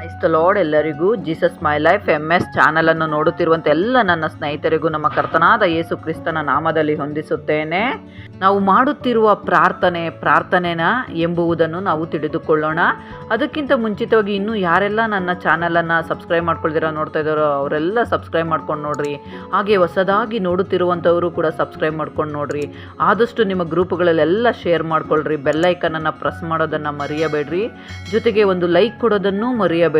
Praise the lord. ಎಲ್ಲರಿಗೂ Jesus my life MS ಚಾನಲನ್ನು ನೋಡುತ್ತಿರುವಂಥ ಎಲ್ಲ ನನ್ನ ಸ್ನೇಹಿತರಿಗೂ ನಮ್ಮ ಕರ್ತನಾದ ಯೇಸು ಕ್ರಿಸ್ತನ ನಾಮದಲ್ಲಿ ಹೊಂದಿಸುತ್ತೇನೆ. ನಾವು ಮಾಡುತ್ತಿರುವ ಪ್ರಾರ್ಥನೆನ ಎಂಬುದನ್ನು ನಾವು ತಿಳಿದುಕೊಳ್ಳೋಣ. ಅದಕ್ಕಿಂತ ಮುಂಚಿತವಾಗಿ ಇನ್ನೂ ಯಾರೆಲ್ಲ ನನ್ನ ಚಾನಲನ್ನು ಸಬ್ಸ್ಕ್ರೈಬ್ ಮಾಡ್ಕೊಳ್ದಿರೋ ನೋಡ್ತಾ ಇದ್ದಾರೋ ಅವರೆಲ್ಲ ಸಬ್ಸ್ಕ್ರೈಬ್ ಮಾಡ್ಕೊಂಡು ನೋಡ್ರಿ. ಹಾಗೆ ಹೊಸದಾಗಿ ನೋಡುತ್ತಿರುವಂಥವರು ಕೂಡ ಸಬ್ಸ್ಕ್ರೈಬ್ ಮಾಡ್ಕೊಂಡು ನೋಡ್ರಿ. ಆದಷ್ಟು ನಿಮ್ಮ ಗ್ರೂಪ್ಗಳಲ್ಲೆಲ್ಲ ಶೇರ್ ಮಾಡ್ಕೊಳ್ರಿ. ಬೆಲ್ಲೈಕನನ್ನು ಪ್ರೆಸ್ ಮಾಡೋದನ್ನು ಮರೆಯಬೇಡ್ರಿ. ಜೊತೆಗೆ ಒಂದು ಲೈಕ್ ಕೊಡೋದನ್ನು ಮರೆಯಬೇಡಿರಿ.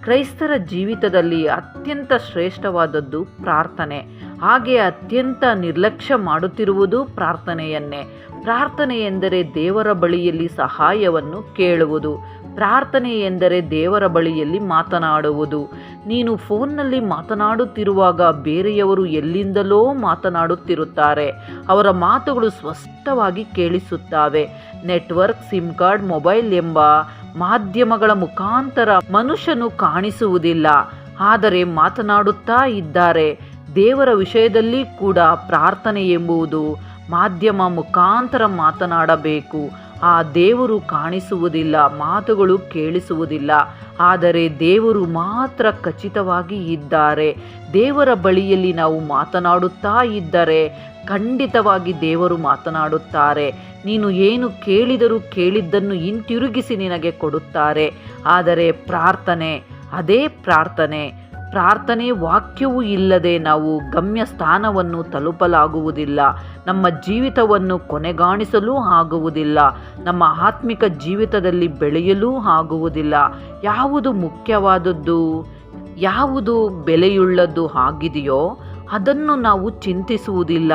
ಕ್ರೈಸ್ತರ ಜೀವಿತದಲ್ಲಿ ಅತ್ಯಂತ ಶ್ರೇಷ್ಠವಾದದ್ದು ಪ್ರಾರ್ಥನೆ. ಹಾಗೆ ಅತ್ಯಂತ ನಿರ್ಲಕ್ಷ್ಯ ಮಾಡುತ್ತಿರುವುದು ಪ್ರಾರ್ಥನೆಯನ್ನೇ. ಪ್ರಾರ್ಥನೆ ಎಂದರೆ ದೇವರ ಬಳಿಯಲ್ಲಿ ಸಹಾಯವನ್ನು ಕೇಳುವುದು. ಪ್ರಾರ್ಥನೆ ಎಂದರೆ ದೇವರ ಬಳಿಯಲ್ಲಿ ಮಾತನಾಡುವುದು. ನೀನು ಫೋನ್ನಲ್ಲಿ ಮಾತನಾಡುತ್ತಿರುವಾಗ ಬೇರೆಯವರು ಎಲ್ಲಿಂದಲೋ ಮಾತನಾಡುತ್ತಿರುತ್ತಾರೆ. ಅವರ ಮಾತುಗಳು ಸ್ಪಷ್ಟವಾಗಿ ಕೇಳಿಸುತ್ತವೆ. ನೆಟ್ವರ್ಕ್, ಸಿಮ್ ಕಾರ್ಡ್, ಮೊಬೈಲ್ ಎಂಬ ಮಾಧ್ಯಮಗಳ ಮುಖಾಂತರ ಮನುಷ್ಯನು ಕಾಣಿಸುವುದಿಲ್ಲ, ಆದರೆ ಮಾತನಾಡುತ್ತಾ ಇದ್ದಾರೆ. ದೇವರ ವಿಷಯದಲ್ಲಿ ಕೂಡ ಪ್ರಾರ್ಥನೆ ಎಂಬುದು ಮಾಧ್ಯಮ ಮುಖಾಂತರ ಮಾತನಾಡಬೇಕು. ಆ ದೇವರು ಕಾಣಿಸುವುದಿಲ್ಲ, ಮಾತುಗಳು ಕೇಳಿಸುವುದಿಲ್ಲ, ಆದರೆ ದೇವರು ಮಾತ್ರ ಖಚಿತವಾಗಿ ಇದ್ದಾರೆ. ದೇವರ ಬಳಿಯಲ್ಲಿ ನಾವು ಮಾತನಾಡುತ್ತಾ ಇದ್ದರೆ ಖಂಡಿತವಾಗಿ ದೇವರು ಮಾತನಾಡುತ್ತಾರೆ. ನೀನು ಏನು ಕೇಳಿದರೂ ಕೇಳಿದ್ದನ್ನು ಹಿಂತಿರುಗಿಸಿ ನಿನಗೆ ಕೊಡುತ್ತಾರೆ. ಆದರೆ ಅದೇ ಪ್ರಾರ್ಥನೆ ವಾಕ್ಯವೂ ಇಲ್ಲದೆ ನಾವು ಗಮ್ಯ ಸ್ಥಾನವನ್ನು ತಲುಪಲಾಗುವುದಿಲ್ಲ. ನಮ್ಮ ಜೀವಿತವನ್ನು ಕೊನೆಗಾಣಿಸಲೂ ಆಗುವುದಿಲ್ಲ. ನಮ್ಮ ಆತ್ಮಿಕ ಜೀವಿತದಲ್ಲಿ ಬೆಳೆಯಲೂ ಆಗುವುದಿಲ್ಲ. ಯಾವುದು ಮುಖ್ಯವಾದದ್ದು, ಯಾವುದು ಬೆಲೆಯುಳ್ಳದ್ದು ಆಗಿದೆಯೋ ಅದನ್ನು ನಾವು ಚಿಂತಿಸುವುದಿಲ್ಲ.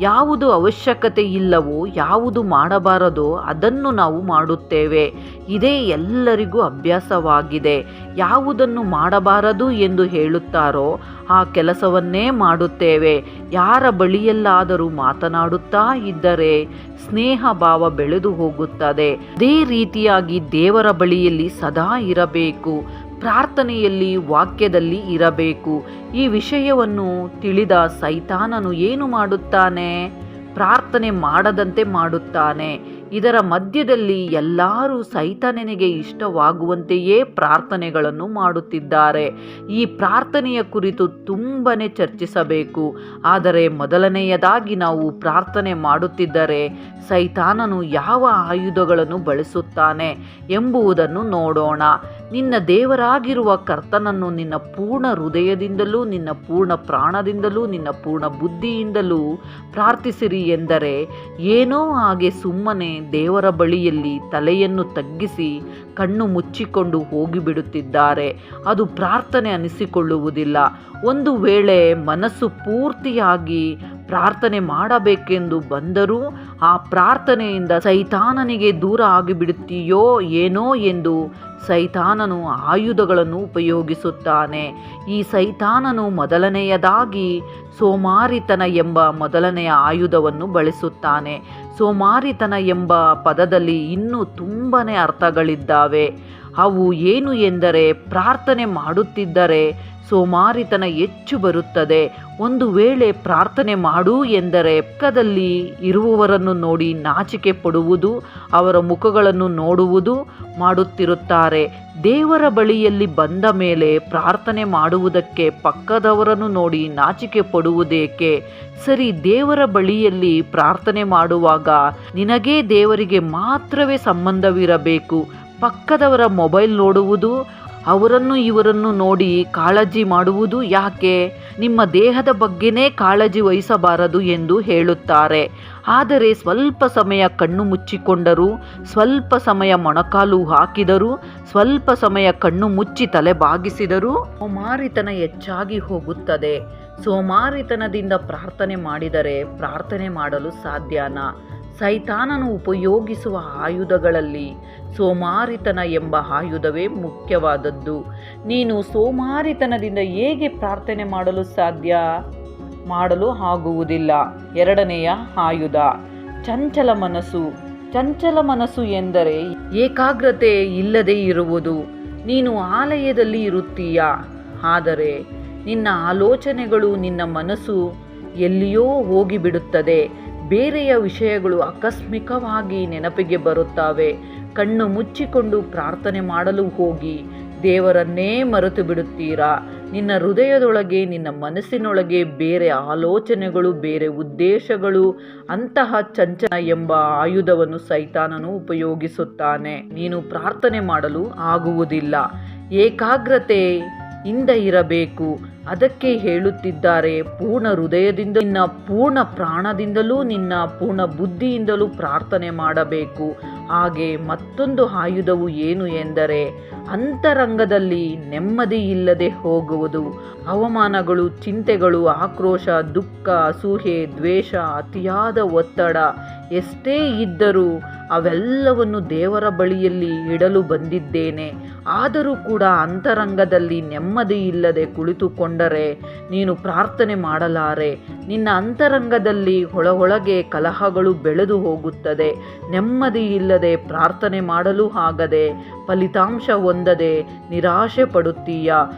ಯಾವುದು ಅವಶ್ಯಕತೆ ಇಲ್ಲವೋ, ಯಾವುದು ಮಾಡಬಾರದೋ ಅದನ್ನು ನಾವು ಮಾಡುತ್ತೇವೆ. ಇದೇ ಎಲ್ಲರಿಗೂ ಅಭ್ಯಾಸವಾಗಿದೆ. ಯಾವುದನ್ನು ಮಾಡಬಾರದು ಎಂದು ಹೇಳುತ್ತಾರೋ ಆ ಕೆಲಸವನ್ನೇ ಮಾಡುತ್ತೇವೆ. ಯಾರ ಬಳಿಯಲ್ಲಾದರೂ ಮಾತನಾಡುತ್ತಾ ಇದ್ದರೆ ಸ್ನೇಹ ಭಾವ ಬೆಳೆದು ಹೋಗುತ್ತದೆ. ಅದೇ ರೀತಿಯಾಗಿ ದೇವರ ಬಳಿಯಲ್ಲಿ ಸದಾ ಇರಬೇಕು. ಪ್ರಾರ್ಥನೆಯಲ್ಲಿ, ವಾಕ್ಯದಲ್ಲಿ ಇರಬೇಕು. ಈ ವಿಷಯವನ್ನು ತಿಳಿದ ಸೈತಾನನು ಏನು ಮಾಡುತ್ತಾನೆ? ಪ್ರಾರ್ಥನೆ ಮಾಡದಂತೆ ಮಾಡುತ್ತಾನೆ. ಇದರ ಮಧ್ಯದಲ್ಲಿ ಎಲ್ಲರೂ ಸೈತಾನನಿಗೆ ಇಷ್ಟವಾಗುವಂತೆಯೇ ಪ್ರಾರ್ಥನೆಗಳನ್ನು ಮಾಡುತ್ತಿದ್ದಾರೆ. ಈ ಪ್ರಾರ್ಥನೆಯ ಕುರಿತು ತುಂಬನೇ ಚರ್ಚಿಸಬೇಕು. ಆದರೆ ಮೊದಲನೆಯದಾಗಿ ನಾವು ಪ್ರಾರ್ಥನೆ ಮಾಡುತ್ತಿದ್ದರೆ ಸೈತಾನನು ಯಾವ ಆಯುಧಗಳನ್ನು ಬಳಸುತ್ತಾನೆ ಎಂಬುದನ್ನು ನೋಡೋಣ. ನಿನ್ನ ದೇವರಾಗಿರುವ ಕರ್ತನನ್ನು ನಿನ್ನ ಪೂರ್ಣ ಹೃದಯದಿಂದಲೂ, ನಿನ್ನ ಪೂರ್ಣ ಪ್ರಾಣದಿಂದಲೂ, ನಿನ್ನ ಪೂರ್ಣ ಬುದ್ಧಿಯಿಂದಲೂ ಪ್ರಾರ್ಥಿಸಿರಿ ಎಂದರೆ ಏನೋ ಹಾಗೆ ಸುಮ್ಮನೆ ದೇವರ ಬಳಿಯಲ್ಲಿ ತಲೆಯನ್ನು ತಗ್ಗಿಸಿ ಕಣ್ಣು ಮುಚ್ಚಿಕೊಂಡು ಹೋಗಿಬಿಡುತ್ತಿದ್ದಾರೆ. ಅದು ಪ್ರಾರ್ಥನೆ ಅನಿಸಿಕೊಳ್ಳುವುದಿಲ್ಲ. ಒಂದು ವೇಳೆ ಮನಸ್ಸು ಪೂರ್ತಿಯಾಗಿ ಪ್ರಾರ್ಥನೆ ಮಾಡಬೇಕೆಂದು ಬಂದರೂ ಆ ಪ್ರಾರ್ಥನೆಯಿಂದ ಸೈತಾನನಿಗೆ ದೂರ ಆಗಿಬಿಡುತ್ತೀಯೋ ಏನೋ ಎಂದು ಸೈತಾನನು ಆಯುಧಗಳನ್ನು ಉಪಯೋಗಿಸುತ್ತಾನೆ. ಈ ಸೈತಾನನು ಮೊದಲನೆಯದಾಗಿ ಸೋಮಾರಿತನ ಎಂಬ ಮೊದಲನೆಯ ಆಯುಧವನ್ನು ಬಳಸುತ್ತಾನೆ. ಸೋಮಾರಿತನ ಎಂಬ ಪದದಲ್ಲಿ ಇನ್ನೂ ತುಂಬನೇ ಅರ್ಥಗಳಿದ್ದಾವೆ. ಅವು ಏನು ಎಂದರೆ, ಪ್ರಾರ್ಥನೆ ಮಾಡುತ್ತಿದ್ದರೆ ಸೋಮಾರಿತನ ಹೆಚ್ಚು ಬರುತ್ತದೆ. ಒಂದು ವೇಳೆ ಪ್ರಾರ್ಥನೆ ಮಾಡು ಎಂದರೆ ಪಕ್ಕದಲ್ಲಿ ಇರುವವರನ್ನು ನೋಡಿ ನಾಚಿಕೆ ಪಡುವುದು, ಅವರ ಮುಖಗಳನ್ನು ನೋಡುವುದು ಮಾಡುತ್ತಿರುತ್ತಾರೆ. ದೇವರ ಬಳಿಯಲ್ಲಿ ಬಂದ ಮೇಲೆ ಪ್ರಾರ್ಥನೆ ಮಾಡುವುದಕ್ಕೆ ಪಕ್ಕದವರನ್ನು ನೋಡಿ ನಾಚಿಕೆ ಪಡುವುದೇಕೆ? ಸರಿ, ದೇವರ ಬಳಿಯಲ್ಲಿ ಪ್ರಾರ್ಥನೆ ಮಾಡುವಾಗ ನಿನಗೇ ದೇವರಿಗೆ ಮಾತ್ರವೇ ಸಂಬಂಧವಿರಬೇಕು. ಪಕ್ಕದವರ ಮೊಬೈಲ್ ನೋಡುವುದು, ಅವರನ್ನು ಇವರನ್ನು ನೋಡಿ ಕಾಳಜಿ ಮಾಡುವುದು ಯಾಕೆ? ನಿಮ್ಮ ದೇಹದ ಬಗ್ಗೆನೇ ಕಾಳಜಿ ವಹಿಸಬಾರದು ಎಂದು ಹೇಳುತ್ತಾರೆ. ಆದರೆ ಸ್ವಲ್ಪ ಸಮಯ ಕಣ್ಣು ಮುಚ್ಚಿಕೊಂಡರೂ, ಸ್ವಲ್ಪ ಸಮಯ ಮೊಣಕಾಲು ಹಾಕಿದರೂ, ಸ್ವಲ್ಪ ಸಮಯ ಕಣ್ಣು ಮುಚ್ಚಿ ತಲೆ ಬಾಗಿಸಿದರೂ ಸೋಮಾರಿತನ ಹೆಚ್ಚಾಗಿ ಹೋಗುತ್ತದೆ. ಸೋಮಾರಿತನದಿಂದ ಪ್ರಾರ್ಥನೆ ಮಾಡಿದರೆ ಪ್ರಾರ್ಥನೆ ಮಾಡಲು ಸಾಧ್ಯನಾ? ಸೈತಾನನು ಉಪಯೋಗಿಸುವ ಆಯುಧಗಳಲ್ಲಿ ಸೋಮಾರಿತನ ಎಂಬ ಆಯುಧವೇ ಮುಖ್ಯವಾದದ್ದು. ನೀನು ಸೋಮಾರಿತನದಿಂದ ಹೇಗೆ ಪ್ರಾರ್ಥನೆ ಮಾಡಲು ಸಾಧ್ಯ? ಮಾಡಲು ಆಗುವುದಿಲ್ಲ. ಎರಡನೆಯ ಆಯುಧ ಚಂಚಲ ಮನಸ್ಸು. ಚಂಚಲ ಮನಸ್ಸು ಎಂದರೆ ಏಕಾಗ್ರತೆ ಇಲ್ಲದೆ ಇರುವುದು. ನೀನು ಆಲಯದಲ್ಲಿ ಇರುತ್ತೀಯ, ಆದರೆ ನಿನ್ನ ಆಲೋಚನೆಗಳು, ನಿನ್ನ ಮನಸ್ಸು ಎಲ್ಲಿಯೋ ಹೋಗಿಬಿಡುತ್ತದೆ. ಬೇರೆಯ ವಿಷಯಗಳು ಆಕಸ್ಮಿಕವಾಗಿ ನೆನಪಿಗೆ ಬರುತ್ತವೆ. ಕಣ್ಣು ಮುಚ್ಚಿಕೊಂಡು ಪ್ರಾರ್ಥನೆ ಮಾಡಲು ಹೋಗಿ ದೇವರನ್ನೇ ಮರೆತು ಬಿಡುತ್ತೀರಾ. ನಿನ್ನ ಹೃದಯದೊಳಗೆ, ನಿನ್ನ ಮನಸ್ಸಿನೊಳಗೆ ಬೇರೆ ಆಲೋಚನೆಗಳು, ಬೇರೆ ಉದ್ದೇಶಗಳು, ಅಂತಹ ಚಂಚಲ ಎಂಬ ಆಯುಧವನ್ನು ಸೈತಾನನು ಉಪಯೋಗಿಸುತ್ತಾನೆ. ನೀನು ಪ್ರಾರ್ಥನೆ ಮಾಡಲು ಆಗುವುದಿಲ್ಲ. ಏಕಾಗ್ರತೆ ಇಂದ ಇರಬೇಕು. ಅದಕ್ಕೆ ಹೇಳುತ್ತಿದ್ದಾರೆ, ಪೂರ್ಣ ಹೃದಯದಿಂದ, ನಿನ್ನ ಪೂರ್ಣ ಪ್ರಾಣದಿಂದಲೂ, ನಿನ್ನ ಪೂರ್ಣ ಬುದ್ಧಿಯಿಂದಲೂ ಪ್ರಾರ್ಥನೆ ಮಾಡಬೇಕು. ಹಾಗೆ ಮತ್ತೊಂದು ಆಯುಧವು ಏನು ಎಂದರೆ, ಅಂತರಂಗದಲ್ಲಿ ನೆಮ್ಮದಿ ಇಲ್ಲದೆ ಹೋಗುವುದು. ಅವಮಾನಗಳು, ಚಿಂತೆಗಳು, ಆಕ್ರೋಶ, ದುಃಖ, ಅಸೂಯೆ, ದ್ವೇಷ, ಅತಿಯಾದ ಒತ್ತಡ ಎಷ್ಟೇ ಇದ್ದರೂ ಅವೆಲ್ಲವನ್ನು ದೇವರ ಬಳಿಯಲ್ಲಿ ಇಡಲು ಬಂದಿದ್ದೇನೆ. ಆದರೂ ಕೂಡ ಅಂತರಂಗದಲ್ಲಿ ನೆಮ್ಮದಿ ಇಲ್ಲದೆ ಕುಳಿತುಕೊಂಡರೆ ನೀನು ಪ್ರಾರ್ಥನೆ ಮಾಡಲಾರೆ. ನಿನ್ನ ಅಂತರಂಗದಲ್ಲಿ ಒಳಗೆ ಕಲಹಗಳು ಬೆಳೆದು ಹೋಗುತ್ತದೆ. ನೆಮ್ಮದಿ ಇಲ್ಲದೆ ಪ್ರಾರ್ಥನೆ ಮಾಡಲು ಆಗದೆ, ಫಲಿತಾಂಶ ಹೊಂದದೆ ನಿರಾಶೆ ಪಡುತ್ತೀಯ.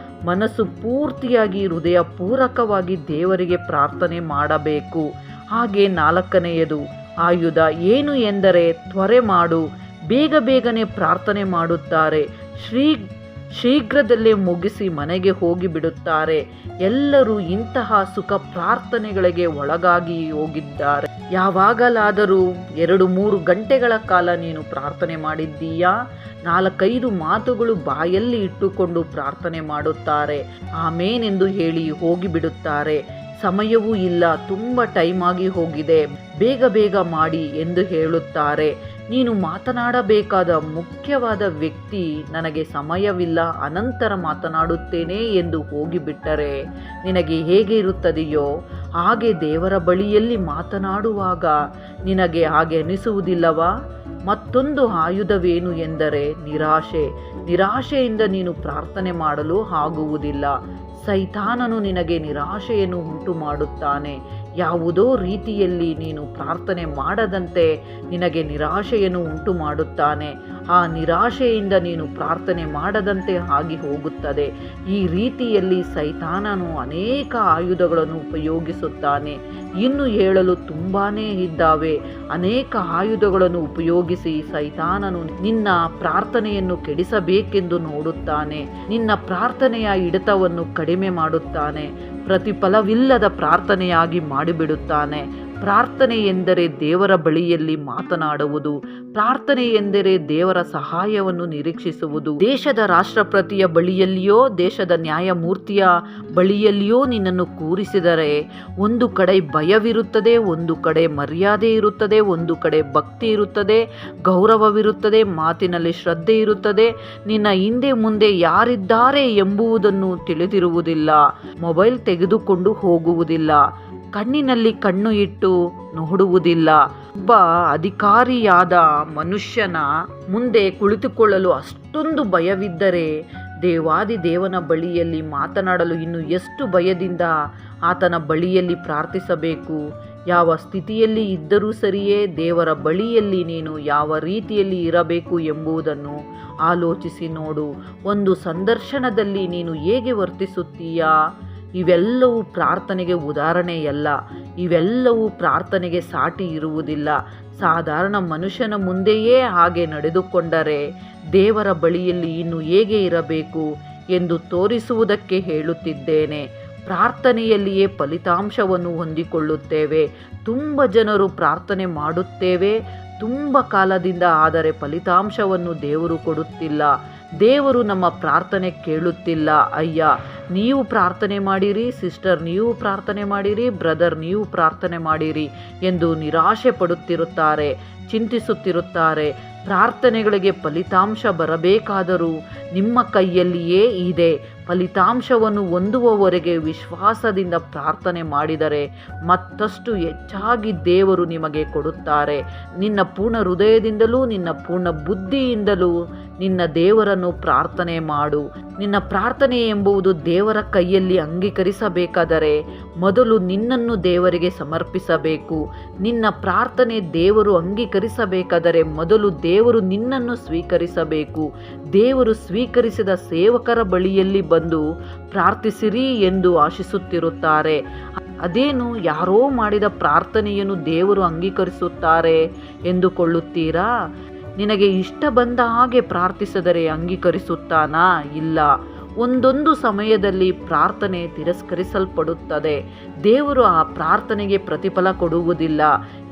ಮನಸ್ಸು ಪೂರ್ತಿಯಾಗಿ, ಹೃದಯ ಪೂರಕವಾಗಿ ದೇವರಿಗೆ ಪ್ರಾರ್ಥನೆ ಮಾಡಬೇಕು. ಹಾಗೆ 4ನೆಯದು ಆಯುಧ ಏನು ಎಂದರೆ, ತ್ವರೆ ಮಾಡು. ಬೇಗನೆ ಪ್ರಾರ್ಥನೆ ಮಾಡುತ್ತಾರೆ. ಶೀಘ್ರದಲ್ಲೇ ಮುಗಿಸಿ ಮನೆಗೆ ಹೋಗಿಬಿಡುತ್ತಾರೆ. ಎಲ್ಲರೂ ಇಂತಹ ಸುಖ ಪ್ರಾರ್ಥನೆಗಳಿಗೆ ಒಳಗಾಗಿ ಹೋಗಿದ್ದಾರೆ. ಯಾವಾಗಲಾದರೂ 2-3 ಗಂಟೆಗಳ ಕಾಲ ನೀನು ಪ್ರಾರ್ಥನೆ ಮಾಡಿದ್ದೀಯಾ? 4-5 ಮಾತುಗಳು ಬಾಯಲ್ಲಿ ಇಟ್ಟುಕೊಂಡು ಪ್ರಾರ್ಥನೆ ಮಾಡುತ್ತಾರೆ. ಆಮೇನೆಂದು ಹೇಳಿ ಹೋಗಿಬಿಡುತ್ತಾರೆ. ಸಮಯವೂ ಇಲ್ಲ, ತುಂಬ ಟೈಮ್ ಆಗಿ ಹೋಗಿದೆ, ಬೇಗ ಮಾಡಿ ಎಂದು ಹೇಳುತ್ತಾರೆ. ನೀನು ಮಾತನಾಡಬೇಕಾದ ಮುಖ್ಯವಾದ ವ್ಯಕ್ತಿ ನನಗೆ ಸಮಯವಿಲ್ಲ, ಅನಂತರ ಮಾತನಾಡುತ್ತೇನೆ ಎಂದು ಹೋಗಿಬಿಟ್ಟರೆ ನಿನಗೆ ಹೇಗೆ ಇರುತ್ತದೆಯೋ ಹಾಗೆ ದೇವರ ಬಳಿಯಲ್ಲಿ ಮಾತನಾಡುವಾಗ ನಿನಗೆ ಹಾಗೆ ಅನಿಸುವುದಿಲ್ಲವಾ? ಮತ್ತೊಂದು ಆಯುಧವೇನು ಎಂದರೆ ನಿರಾಶೆಯಿಂದ ನೀನು ಪ್ರಾರ್ಥನೆ ಮಾಡಲು ಆಗುವುದಿಲ್ಲ. ಸೈತಾನನು ನಿನಗೆ ನಿರಾಶೆಯನ್ನು ಉಂಟು ಮಾಡುತ್ತಾನೆ. ಯಾವುದೋ ರೀತಿಯಲ್ಲಿ ನೀನು ಪ್ರಾರ್ಥನೆ ಮಾಡದಂತೆ ನಿನಗೆ ನಿರಾಶೆಯನ್ನು ಉಂಟು ಮಾಡುತ್ತಾನೆ. ಆ ನಿರಾಶೆಯಿಂದ ನೀನು ಪ್ರಾರ್ಥನೆ ಮಾಡದಂತೆ ಆಗಿ ಹೋಗುತ್ತದೆ. ಈ ರೀತಿಯಲ್ಲಿ ಸೈತಾನನು ಅನೇಕ ಆಯುಧಗಳನ್ನು ಉಪಯೋಗಿಸುತ್ತಾನೆ. ಇನ್ನು ಹೇಳಲು ತುಂಬಾನೇ ಇದ್ದಾವೆ. ಅನೇಕ ಆಯುಧಗಳನ್ನು ಉಪಯೋಗಿಸಿ ಸೈತಾನನು ನಿನ್ನ ಪ್ರಾರ್ಥನೆಯನ್ನು ಕೆಡಿಸಬೇಕೆಂದು ನೋಡುತ್ತಾನೆ. ನಿನ್ನ ಪ್ರಾರ್ಥನೆಯ ಹಿಡಿತವನ್ನು ಕಡಿಮೆ ಮಾಡುತ್ತಾನೆ. ಪ್ರತಿಫಲವಿಲ್ಲದ ಪ್ರಾರ್ಥನೆಯಾಗಿ ಮಾಡಿಬಿಡುತ್ತಾನೆ. ಪ್ರಾರ್ಥನೆ ಎಂದರೆ ದೇವರ ಬಳಿಯಲ್ಲಿ ಮಾತನಾಡುವುದು. ಪ್ರಾರ್ಥನೆ ಎಂದರೆ ದೇವರ ಸಹಾಯವನ್ನು ನಿರೀಕ್ಷಿಸುವುದು. ದೇಶದ ರಾಷ್ಟ್ರಪತಿಯ ಬಳಿಯಲ್ಲಿಯೋ, ದೇಶದ ನ್ಯಾಯಮೂರ್ತಿಯ ಬಳಿಯಲ್ಲಿಯೋ ನಿನ್ನನ್ನು ಕೂರಿಸಿದರೆ ಒಂದು ಕಡೆ ಭಯವಿರುತ್ತದೆ, ಒಂದು ಕಡೆ ಮರ್ಯಾದೆ ಇರುತ್ತದೆ, ಒಂದು ಕಡೆ ಭಕ್ತಿ ಇರುತ್ತದೆ, ಗೌರವವಿರುತ್ತದೆ, ಮಾತಿನಲ್ಲಿ ಶ್ರದ್ಧೆ ಇರುತ್ತದೆ. ನಿನ್ನ ಹಿಂದೆ ಮುಂದೆ ಯಾರಿದ್ದಾರೆ ಎಂಬುದನ್ನು ತಿಳಿದಿರುವುದಿಲ್ಲ. ಮೊಬೈಲ್ ತೆಗೆದುಕೊಂಡು ಹೋಗುವುದಿಲ್ಲ. ಕಣ್ಣಿನಲ್ಲಿ ಕಣ್ಣು ಇಟ್ಟು ನೋಡುವುದಿಲ್ಲ. ಒಬ್ಬ ಅಧಿಕಾರಿಯಾದ ಮನುಷ್ಯನ ಮುಂದೆ ಕುಳಿತುಕೊಳ್ಳಲು ಅಷ್ಟೊಂದು ಭಯವಿದ್ದರೆ ದೇವಾದಿ ದೇವನ ಬಳಿಯಲ್ಲಿ ಮಾತನಾಡಲು ಇನ್ನು ಎಷ್ಟು ಭಯದಿಂದ ಆತನ ಬಳಿಯಲ್ಲಿ ಪ್ರಾರ್ಥಿಸಬೇಕು. ಯಾವ ಸ್ಥಿತಿಯಲ್ಲಿ ಇದ್ದರೂ ಸರಿಯೇ ದೇವರ ಬಳಿಯಲ್ಲಿ ನೀನು ಯಾವ ರೀತಿಯಲ್ಲಿ ಇರಬೇಕು ಎಂಬುದನ್ನು ಆಲೋಚಿಸಿ ನೋಡು. ಒಂದು ಸಂದರ್ಶನದಲ್ಲಿ ನೀನು ಹೇಗೆ ವರ್ತಿಸುತ್ತೀಯಾ? ಇವೆಲ್ಲವೂ ಪ್ರಾರ್ಥನೆಗೆ ಉದಾಹರಣೆಯಲ್ಲ. ಇವೆಲ್ಲವೂ ಪ್ರಾರ್ಥನೆಗೆ ಸಾಟಿ ಇರುವುದಿಲ್ಲ. ಸಾಧಾರಣ ಮನುಷ್ಯನ ಮುಂದೆಯೇ ಹಾಗೆ ನಡೆದುಕೊಂಡರೆ ದೇವರ ಬಳಿಯಲ್ಲಿ ಇನ್ನು ಹೇಗೆ ಇರಬೇಕು ಎಂದು ತೋರಿಸುವುದಕ್ಕೆ ಹೇಳುತ್ತಿದ್ದೇನೆ. ಪ್ರಾರ್ಥನೆಯಲ್ಲಿಯೇ ಫಲಿತಾಂಶವನ್ನು ಹೊಂದಿಕೊಳ್ಳುತ್ತೇವೆ. ತುಂಬ ಜನರು ಪ್ರಾರ್ಥನೆ ಮಾಡುತ್ತೇವೆ ತುಂಬ ಕಾಲದಿಂದ, ಆದರೆ ಫಲಿತಾಂಶವನ್ನು ದೇವರು ಕೊಡುತ್ತಿಲ್ಲ. ದೇವರು ನಮ್ಮ ಪ್ರಾರ್ಥನೆ ಕೇಳುತ್ತಿಲ್ಲ. ಅಯ್ಯ, ನೀವು ಪ್ರಾರ್ಥನೆ ಮಾಡಿರಿ, ಸಿಸ್ಟರ್ ನೀವು ಪ್ರಾರ್ಥನೆ ಮಾಡಿರಿ, ಬ್ರದರ್ ನೀವು ಪ್ರಾರ್ಥನೆ ಮಾಡಿರಿ ಎಂದು ನಿರಾಶೆ ಪಡುತ್ತಿರುತ್ತಾರೆ, ಚಿಂತಿಸುತ್ತಿರುತ್ತಾರೆ. ಪ್ರಾರ್ಥನೆಗಳಿಗೆ ಫಲಿತಾಂಶ ಬರಬೇಕಾದರೂ ನಿಮ್ಮ ಕೈಯಲ್ಲಿಯೇ ಇದೆ. ಫಲಿತಾಂಶವನ್ನು ಹೊಂದುವವರೆಗೆ ವಿಶ್ವಾಸದಿಂದ ಪ್ರಾರ್ಥನೆ ಮಾಡಿದರೆ ಮತ್ತಷ್ಟು ಹೆಚ್ಚಾಗಿ ದೇವರು ನಿಮಗೆ ಕೊಡುತ್ತಾರೆ. ನಿನ್ನ ಪೂರ್ಣ ಹೃದಯದಿಂದಲೂ ನಿನ್ನ ಪೂರ್ಣ ಬುದ್ಧಿಯಿಂದಲೂ ನಿನ್ನ ದೇವರನ್ನು ಪ್ರಾರ್ಥನೆ ಮಾಡು. ನಿನ್ನ ಪ್ರಾರ್ಥನೆ ಎಂಬುದು ದೇವರ ಕೈಯಲ್ಲಿ ಅಂಗೀಕರಿಸಬೇಕಾದರೆ ಮೊದಲು ನಿನ್ನನ್ನು ದೇವರಿಗೆ ಸಮರ್ಪಿಸಬೇಕು. ನಿನ್ನ ಪ್ರಾರ್ಥನೆ ದೇವರು ಅಂಗೀಕರಿಸಬೇಕಾದರೆ ಮೊದಲು ದೇವರು ನಿನ್ನನ್ನು ಸ್ವೀಕರಿಸಬೇಕು. ದೇವರು ಸ್ವೀಕರಿಸಿದ ಸೇವಕರ ಬಳಿಯಲ್ಲಿ ಬಂದು ಪ್ರಾರ್ಥಿಸಿರಿ ಎಂದು ಆಶಿಸುತ್ತಿರುತ್ತಾರೆ. ಅದೇನು ಯಾರೋ ಮಾಡಿದ ಪ್ರಾರ್ಥನೆಯನ್ನು ದೇವರು ಅಂಗೀಕರಿಸುತ್ತಾರೆ ಎಂದುಕೊಳ್ಳುತ್ತೀರಾ? ನಿನಗೆ ಇಷ್ಟ ಬಂದ ಹಾಗೆ ಪ್ರಾರ್ಥಿಸಿದರೆ ಅಂಗೀಕರಿಸುತ್ತಾನಾ? ಇಲ್ಲ. ಒಂದೊಂದು ಸಮಯದಲ್ಲಿ ಪ್ರಾರ್ಥನೆ ತಿರಸ್ಕರಿಸಲ್ಪಡುತ್ತದೆ. ದೇವರು ಆ ಪ್ರಾರ್ಥನೆಗೆ ಪ್ರತಿಫಲ ಕೊಡುವುದಿಲ್ಲ.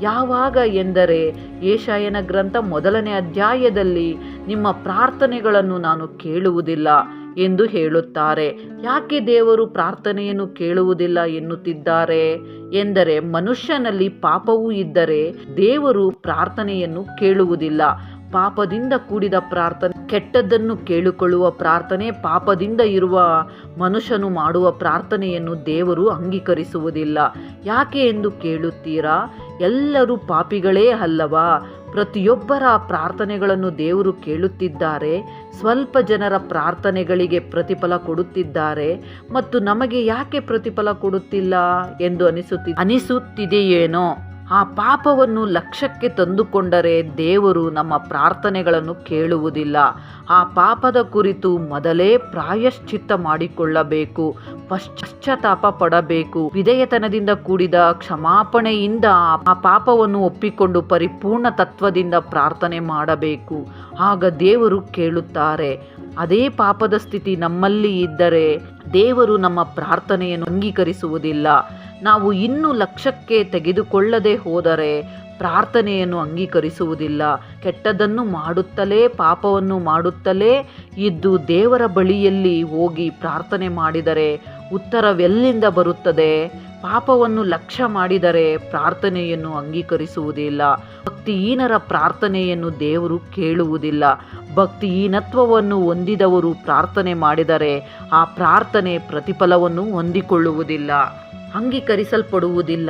ಯಾವಾಗ ಎಂದರೆ ಯೆಶಾಯನ ಗ್ರಂಥ 1ನೇ ಅಧ್ಯಾಯದಲ್ಲಿ ನಿಮ್ಮ ಪ್ರಾರ್ಥನೆಗಳನ್ನು ನಾನು ಕೇಳುವುದಿಲ್ಲ ಎಂದು ಹೇಳುತ್ತಾರೆ. ಯಾಕೆ ದೇವರು ಪ್ರಾರ್ಥನೆಯನ್ನು ಕೇಳುವುದಿಲ್ಲ ಎನ್ನುತ್ತಿದ್ದಾರೆ ಎಂದರೆ ಮನುಷ್ಯನಲ್ಲಿ ಪಾಪವೂ ಇದ್ದರೆ ದೇವರು ಪ್ರಾರ್ಥನೆಯನ್ನು ಕೇಳುವುದಿಲ್ಲ. ಪಾಪದಿಂದ ಕೂಡಿದ ಪ್ರಾರ್ಥನೆ, ಕೆಟ್ಟದ್ದನ್ನು ಕೇಳಿಕೊಳ್ಳುವ ಪ್ರಾರ್ಥನೆ, ಪಾಪದಿಂದ ಇರುವ ಮನುಷ್ಯನು ಮಾಡುವ ಪ್ರಾರ್ಥನೆಯನ್ನು ದೇವರು ಅಂಗೀಕರಿಸುವುದಿಲ್ಲ. ಯಾಕೆ ಎಂದು ಕೇಳುತ್ತೀರಾ? ಎಲ್ಲರೂ ಪಾಪಿಗಳೇ ಅಲ್ಲವಾ? ಪ್ರತಿಯೊಬ್ಬರ ಪ್ರಾರ್ಥನೆಗಳನ್ನು ದೇವರು ಕೇಳುತ್ತಿದ್ದಾರೆ. ಸ್ವಲ್ಪ ಜನರ ಪ್ರಾರ್ಥನೆಗಳಿಗೆ ಪ್ರತಿಫಲ ಕೊಡುತ್ತಿದ್ದಾರೆ ಮತ್ತು ನಮಗೆ ಯಾಕೆ ಪ್ರತಿಫಲ ಕೊಡುತ್ತಿಲ್ಲ ಎಂದು ಅನಿಸುತ್ತಿದೆಯೇನೋ? ಆ ಪಾಪವನ್ನು ಲಕ್ಷ್ಯಕ್ಕೆ ತಂದುಕೊಂಡರೆ ದೇವರು ನಮ್ಮ ಪ್ರಾರ್ಥನೆಗಳನ್ನು ಕೇಳುವುದಿಲ್ಲ. ಆ ಪಾಪದ ಕುರಿತು ಮೊದಲೇ ಪ್ರಾಯಶ್ಚಿತ್ತ ಮಾಡಿಕೊಳ್ಳಬೇಕು, ಪಶ್ಚಾತ್ತಾಪ ಪಡಬೇಕು. ವಿಧೇಯತನದಿಂದ ಕೂಡಿದ ಕ್ಷಮಾಪಣೆಯಿಂದ ಆ ಪಾಪವನ್ನು ಒಪ್ಪಿಕೊಂಡು ಪರಿಪೂರ್ಣ ತತ್ವದಿಂದ ಪ್ರಾರ್ಥನೆ ಮಾಡಬೇಕು. ಆಗ ದೇವರು ಕೇಳುತ್ತಾರೆ. ಅದೇ ಪಾಪದ ಸ್ಥಿತಿ ನಮ್ಮಲ್ಲಿ ಇದ್ದರೆ ದೇವರು ನಮ್ಮ ಪ್ರಾರ್ಥನೆಯನ್ನು ಅಂಗೀಕರಿಸುವುದಿಲ್ಲ. ನಾವು ಇನ್ನೂ ಲಕ್ಷ್ಯಕ್ಕೆ ತೆಗೆದುಕೊಳ್ಳದೆ ಹೋದರೆ ಪ್ರಾರ್ಥನೆಯನ್ನು ಅಂಗೀಕರಿಸುವುದಿಲ್ಲ. ಕೆಟ್ಟದ್ದನ್ನು ಮಾಡುತ್ತಲೇ, ಪಾಪವನ್ನು ಮಾಡುತ್ತಲೇ ಇದ್ದು ದೇವರ ಬಳಿಯಲ್ಲಿ ಹೋಗಿ ಪ್ರಾರ್ಥನೆ ಮಾಡಿದರೆ ಉತ್ತರವೆಲ್ಲಿಂದ ಬರುತ್ತದೆ? ಪಾಪವನ್ನು ಲಕ್ಷ್ಯ ಮಾಡಿದರೆ ಪ್ರಾರ್ಥನೆಯನ್ನು ಅಂಗೀಕರಿಸುವುದಿಲ್ಲ. ಭಕ್ತಿಹೀನರ ಪ್ರಾರ್ಥನೆಯನ್ನು ದೇವರು ಕೇಳುವುದಿಲ್ಲ. ಭಕ್ತಿಹೀನತ್ವವನ್ನು ಹೊಂದಿದವರು ಪ್ರಾರ್ಥನೆ ಮಾಡಿದರೆ ಆ ಪ್ರಾರ್ಥನೆ ಪ್ರತಿಫಲವನ್ನು ಹೊಂದಿಕೊಳ್ಳುವುದಿಲ್ಲ, ಅಂಗೀಕರಿಸಲ್ಪಡುವುದಿಲ್ಲ.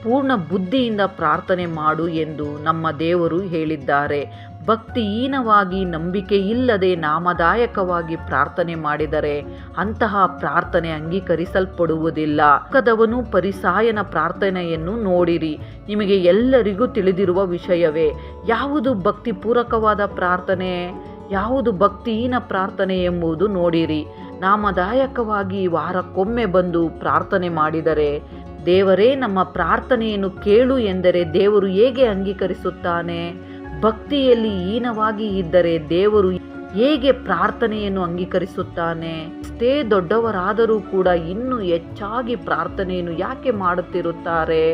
ಪೂರ್ಣ ಬುದ್ಧಿಯಿಂದ ಪ್ರಾರ್ಥನೆ ಮಾಡು ಎಂದು ನಮ್ಮ ದೇವರು ಹೇಳಿದ್ದಾರೆ. ಭಕ್ತಿಹೀನವಾಗಿ, ನಂಬಿಕೆಯಿಲ್ಲದೆ, ನಾಮದಾಯಕವಾಗಿ ಪ್ರಾರ್ಥನೆ ಮಾಡಿದರೆ ಅಂತಹ ಪ್ರಾರ್ಥನೆ ಅಂಗೀಕರಿಸಲ್ಪಡುವುದಿಲ್ಲ. ಲೋಕದವನು ಫರಿಸಾಯನ ಪ್ರಾರ್ಥನೆಯನ್ನು ನೋಡಿರಿ. ನಿಮಗೆ ಎಲ್ಲರಿಗೂ ತಿಳಿದಿರುವ ವಿಷಯವೇ. ಯಾವುದು ಭಕ್ತಿಪೂರ್ವಕವಾದ ಪ್ರಾರ್ಥನೆ, ಯಾವುದು ಭಕ್ತಿಹೀನ ಪ್ರಾರ್ಥನೆ ಎಂಬುದು ನೋಡಿರಿ. ನಾಮದಾಯಕವಾಗಿ ವಾರಕ್ಕೊಮ್ಮೆ ಬಂದು ಪ್ರಾರ್ಥನೆ ಮಾಡಿದರೆ ದೇವರೇ ನಮ್ಮ ಪ್ರಾರ್ಥನೆಯನ್ನು ಕೇಳು ಎಂದರೆ ದೇವರು ಹೇಗೆ ಅಂಗೀಕರಿಸುತ್ತಾನೆ? ಭಕ್ತಿಯಲ್ಲಿ ಹೀನವಾಗಿ ಇದ್ದರೆ ದೇವರು ಹೇಗೆ ಪ್ರಾರ್ಥನೆಯನ್ನು ಅಂಗೀಕರಿಸುತ್ತಾನೆ? ಎಷ್ಟೇ ದೊಡ್ಡವರಾದರೂ ಕೂಡ ಇನ್ನೂ ಹೆಚ್ಚಾಗಿ ಪ್ರಾರ್ಥನೆಯನ್ನು ಯಾಕೆ ಮಾಡುತ್ತಿರುತ್ತಾರೆ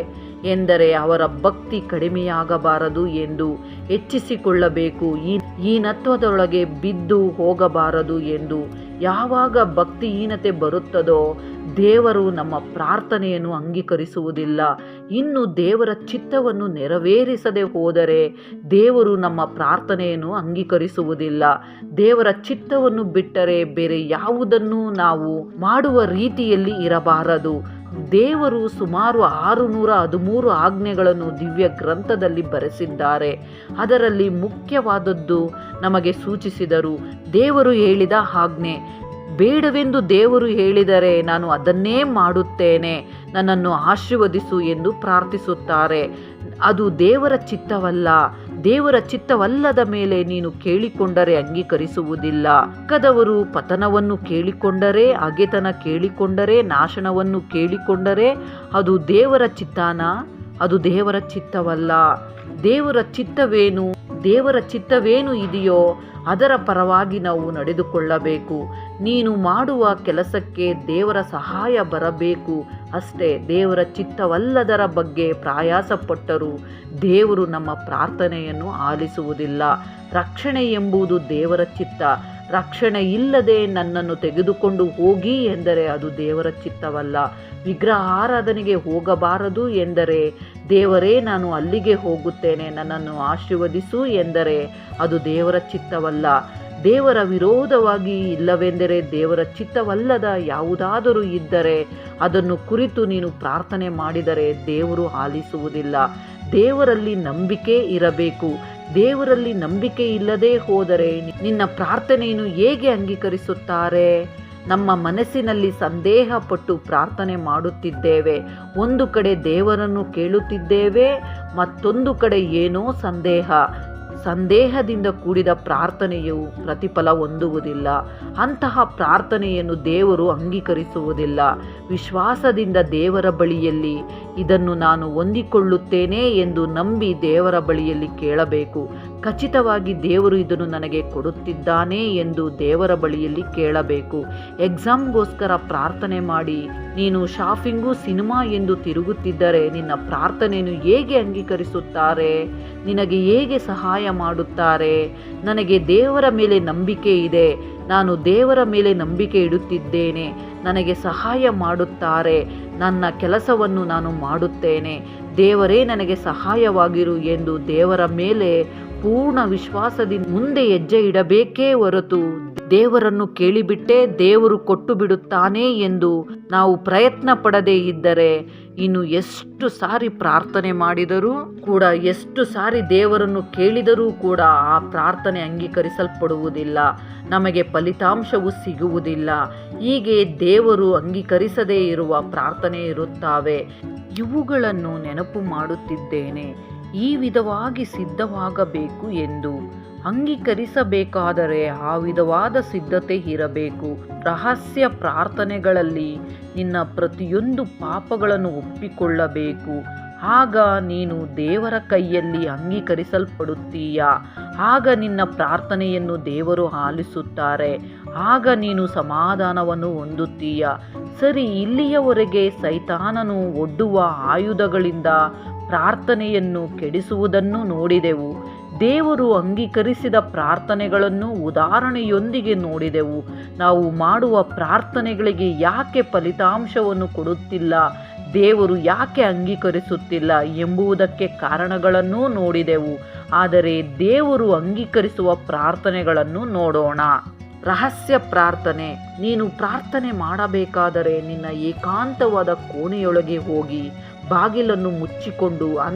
ಎಂದರೆ ಅವರ ಭಕ್ತಿ ಕಡಿಮೆಯಾಗಬಾರದು ಎಂದು ಹೆಚ್ಚಿಸಿಕೊಳ್ಳಬೇಕು. ಹೀನತ್ವದೊಳಗೆ ಬಿದ್ದು ಹೋಗಬಾರದು ಎಂದು. ಯಾವಾಗ ಭಕ್ತಿಹೀನತೆ ಬರುತ್ತದೋ ದೇವರು ನಮ್ಮ ಪ್ರಾರ್ಥನೆಯನ್ನು ಅಂಗೀಕರಿಸುವುದಿಲ್ಲ. ಇನ್ನು ದೇವರ ಚಿತ್ತವನ್ನು ನೆರವೇರಿಸದೆ ಹೋದರೆ ದೇವರು ನಮ್ಮ ಪ್ರಾರ್ಥನೆಯನ್ನು ಅಂಗೀಕರಿಸುವುದಿಲ್ಲ. ದೇವರ ಚಿತ್ತವನ್ನು ಬಿಟ್ಟರೆ ಬೇರೆ ಯಾವುದನ್ನು ನಾವು ಮಾಡುವ ರೀತಿಯಲ್ಲಿ ಇರಬಾರದು. ದೇವರು ಸುಮಾರು 613 ಆಜ್ಞೆಗಳನ್ನು ದಿವ್ಯ ಗ್ರಂಥದಲ್ಲಿ ಬರೆಸಿದ್ದಾರೆ. ಅದರಲ್ಲಿ ಮುಖ್ಯವಾದದ್ದು ನಮಗೆ ಸೂಚಿಸಿದರು. ದೇವರು ಹೇಳಿದ ಆಜ್ಞೆ, ಬೇಡವೆಂದು ದೇವರು ಹೇಳಿದರೆ ನಾನು ಅದನ್ನೇ ಮಾಡುತ್ತೇನೆ, ನನ್ನನ್ನು ಆಶೀರ್ವದಿಸು ಎಂದು ಪ್ರಾರ್ಥಿಸುತ್ತಾರೆ. ಅದು ದೇವರ ಚಿತ್ತವಲ್ಲ. ದೇವರ ಚಿತ್ತವಲ್ಲದ ಮೇಲೆ ನೀನು ಕೇಳಿಕೊಂಡರೆ ಅಂಗೀಕರಿಸುವುದಿಲ್ಲ. ಕದವರು ಪತನವನ್ನು ಕೇಳಿಕೊಂಡರೆ, ಹಗೆತನ ಕೇಳಿಕೊಂಡರೆ, ನಾಶನವನ್ನು ಕೇಳಿಕೊಂಡರೆ ಅದು ದೇವರ ಚಿತ್ತಾನ? ಅದು ದೇವರ ಚಿತ್ತವಲ್ಲ. ದೇವರ ಚಿತ್ತವೇನು? ದೇವರ ಚಿತ್ತವೇನು ಇದೆಯೋ ಅದರ ಪರವಾಗಿ ನಾವು ನಡೆದುಕೊಳ್ಳಬೇಕು. ನೀನು ಮಾಡುವ ಕೆಲಸಕ್ಕೆ ದೇವರ ಸಹಾಯ ಬರಬೇಕು ಅಷ್ಟೇ. ದೇವರ ಚಿತ್ತವಲ್ಲದರ ಬಗ್ಗೆ ಪ್ರಯಾಸಪಟ್ಟರೂ ದೇವರು ನಮ್ಮ ಪ್ರಾರ್ಥನೆಯನ್ನು ಆಲಿಸುವುದಿಲ್ಲ. ರಕ್ಷಣೆ ಎಂಬುದು ದೇವರ ಚಿತ್ತ. ರಕ್ಷಣೆ ಇಲ್ಲದೆ ನನ್ನನ್ನು ತೆಗೆದುಕೊಂಡು ಹೋಗಿ ಎಂದರೆ ಅದು ದೇವರ ಚಿತ್ತವಲ್ಲ. ವಿಗ್ರಹ ಆರಾಧನೆಗೆ ಹೋಗಬಾರದು ಎಂದರೆ ದೇವರೇ ನಾನು ಅಲ್ಲಿಗೆ ಹೋಗುತ್ತೇನೆ, ನನ್ನನ್ನು ಆಶೀರ್ವದಿಸು ಎಂದರೆ ಅದು ದೇವರ ಚಿತ್ತವಲ್ಲ. ದೇವರ ವಿರೋಧವಾಗಿ ಇಲ್ಲವೆಂದರೆ ದೇವರ ಚಿತ್ತವಲ್ಲದ ಯಾವುದಾದರೂ ಇದ್ದರೆ ಅದನ್ನು ಕುರಿತು ನೀನು ಪ್ರಾರ್ಥನೆ ಮಾಡಿದರೆ ದೇವರು ಆಲಿಸುವುದಿಲ್ಲ. ದೇವರಲ್ಲಿ ನಂಬಿಕೆ ಇರಬೇಕು. ದೇವರಲ್ಲಿ ನಂಬಿಕೆ ಇಲ್ಲದೆ ಹೋದರೆ ನಿನ್ನ ಪ್ರಾರ್ಥನೆಯನ್ನು ಹೇಗೆ ಅಂಗೀಕರಿಸುತ್ತಾರೆ? ನಮ್ಮ ಮನಸ್ಸಿನಲ್ಲಿ ಸಂದೇಹ ಪಟ್ಟು ಪ್ರಾರ್ಥನೆ ಮಾಡುತ್ತಿದ್ದೇವೆ. ಒಂದು ಕಡೆ ದೇವರನ್ನು ಕೇಳುತ್ತಿದ್ದೇವೆ, ಮತ್ತೊಂದು ಕಡೆ ಏನೋ ಸಂದೇಹ. ಸಂದೇಹದಿಂದ ಕೂಡಿದ ಪ್ರಾರ್ಥನೆಯು ಪ್ರತಿಫಲ ಹೊಂದುವುದಿಲ್ಲ. ಅಂತಹ ಪ್ರಾರ್ಥನೆಯನ್ನು ದೇವರು ಅಂಗೀಕರಿಸುವುದಿಲ್ಲ. ವಿಶ್ವಾಸದಿಂದ ದೇವರ ಬಳಿಯಲ್ಲಿ ಇದನ್ನು ನಾನು ಹೊಂದಿಕೊಳ್ಳುತ್ತೇನೆ ಎಂದು ನಂಬಿ ದೇವರ ಬಳಿಯಲ್ಲಿ ಕೇಳಬೇಕು. ಖಚಿತವಾಗಿ ದೇವರು ಇದನ್ನು ನನಗೆ ಕೊಡುತ್ತಿದ್ದಾನೆ ಎಂದು ದೇವರ ಬಳಿಯಲ್ಲಿ ಕೇಳಬೇಕು. ಎಕ್ಸಾಮ್ಗೋಸ್ಕರ ಪ್ರಾರ್ಥನೆ ಮಾಡಿ ನೀನು ಶಾಪಿಂಗು, ಸಿನಿಮಾ ಎಂದು ತಿರುಗುತ್ತಿದ್ದರೆ ನಿನ್ನ ಪ್ರಾರ್ಥನೆಯನ್ನು ಹೇಗೆ ಅಂಗೀಕರಿಸುತ್ತಾರೆ? ನಿನಗೆ ಹೇಗೆ ಸಹಾಯ ಮಾಡುತ್ತಾರೆ? ನನಗೆ ದೇವರ ಮೇಲೆ ನಂಬಿಕೆ ಇದೆ, ನಾನು ದೇವರ ಮೇಲೆ ನಂಬಿಕೆ ಇಡುತ್ತಿದ್ದೇನೆ, ನನಗೆ ಸಹಾಯ ಮಾಡುತ್ತಾರೆ, ನನ್ನ ಕೆಲಸವನ್ನು ನಾನು ಮಾಡುತ್ತೇನೆ, ದೇವರೇ ನನಗೆ ಸಹಾಯವಾಗಿರು ಎಂದು ದೇವರ ಮೇಲೆ ಪೂರ್ಣ ವಿಶ್ವಾಸದಿಂದ ಮುಂದೆ ಹೆಜ್ಜೆ ಇಡಬೇಕೇ ಹೊರತು ದೇವರನ್ನು ಕೇಳಿಬಿಟ್ಟೇ ದೇವರು ಕೊಟ್ಟು ಬಿಡುತ್ತಾನೆ ಎಂದು ನಾವು ಪ್ರಯತ್ನ ಪಡದೇ ಇದ್ದರೆ ಇನ್ನು ಎಷ್ಟು ಸಾರಿ ಪ್ರಾರ್ಥನೆ ಮಾಡಿದರೂ ಕೂಡ, ಎಷ್ಟು ಸಾರಿ ದೇವರನ್ನು ಕೇಳಿದರೂ ಕೂಡ ಆ ಪ್ರಾರ್ಥನೆ ಅಂಗೀಕರಿಸಲ್ಪಡುವುದಿಲ್ಲ, ನಮಗೆ ಫಲಿತಾಂಶವು ಸಿಗುವುದಿಲ್ಲ. ಹೀಗೆ ದೇವರು ಅಂಗೀಕರಿಸದೇ ಇರುವ ಪ್ರಾರ್ಥನೆ ಇರುತ್ತವೆ. ಇವುಗಳನ್ನು ನೆನಪು ಮಾಡುತ್ತಿದ್ದೇನೆ, ಈ ವಿಧವಾಗಿ ಸಿದ್ಧವಾಗಬೇಕು ಎಂದು. ಅಂಗೀಕರಿಸಬೇಕಾದರೆ ಆ ವಿಧವಾದ ಸಿದ್ಧತೆ ಇರಬೇಕು. ರಹಸ್ಯ ಪ್ರಾರ್ಥನೆಗಳಲ್ಲಿ ನಿನ್ನ ಪ್ರತಿಯೊಂದು ಪಾಪಗಳನ್ನು ಒಪ್ಪಿಕೊಳ್ಳಬೇಕು. ಆಗ ನೀನು ದೇವರ ಕೈಯಲ್ಲಿ ಅಂಗೀಕರಿಸಲ್ಪಡುತ್ತೀಯ. ಆಗ ನಿನ್ನ ಪ್ರಾರ್ಥನೆಯನ್ನು ದೇವರು ಆಲಿಸುತ್ತಾರೆ. ಆಗ ನೀನು ಸಮಾಧಾನವನ್ನು ಹೊಂದುತ್ತೀಯ. ಸರಿ, ಇಲ್ಲಿಯವರೆಗೆ ಸೈತಾನನು ಒಡ್ಡುವ ಆಯುಧಗಳಿಂದ ಪ್ರಾರ್ಥನೆಯನ್ನು ಕೆಡಿಸುವುದನ್ನು ನೋಡಿದೆವು. ದೇವರು ಅಂಗೀಕರಿಸಿದ ಪ್ರಾರ್ಥನೆಗಳನ್ನು ಉದಾಹರಣೆಯೊಂದಿಗೆ ನೋಡಿದೆವು. ನಾವು ಮಾಡುವ ಪ್ರಾರ್ಥನೆಗಳಿಗೆ ಯಾಕೆ ಫಲಿತಾಂಶವನ್ನು ಕೊಡುತ್ತಿಲ್ಲ, ದೇವರು ಯಾಕೆ ಅಂಗೀಕರಿಸುತ್ತಿಲ್ಲ ಎಂಬುದಕ್ಕೆ ಕಾರಣಗಳನ್ನು ನೋಡಿದೆವು. ಆದರೆ ದೇವರು ಅಂಗೀಕರಿಸುವ ಪ್ರಾರ್ಥನೆಗಳನ್ನು ನೋಡೋಣ. ರಹಸ್ಯ ಪ್ರಾರ್ಥನೆ. ನೀನು ಪ್ರಾರ್ಥನೆ ಮಾಡಬೇಕಾದರೆ ನಿನ್ನ ಏಕಾಂತವಾದ ಕೋಣೆಯೊಳಗೆ ಹೋಗಿ ಬಾಗಿಲನ್ನು ಮುಚ್ಚಿಕೊಂಡು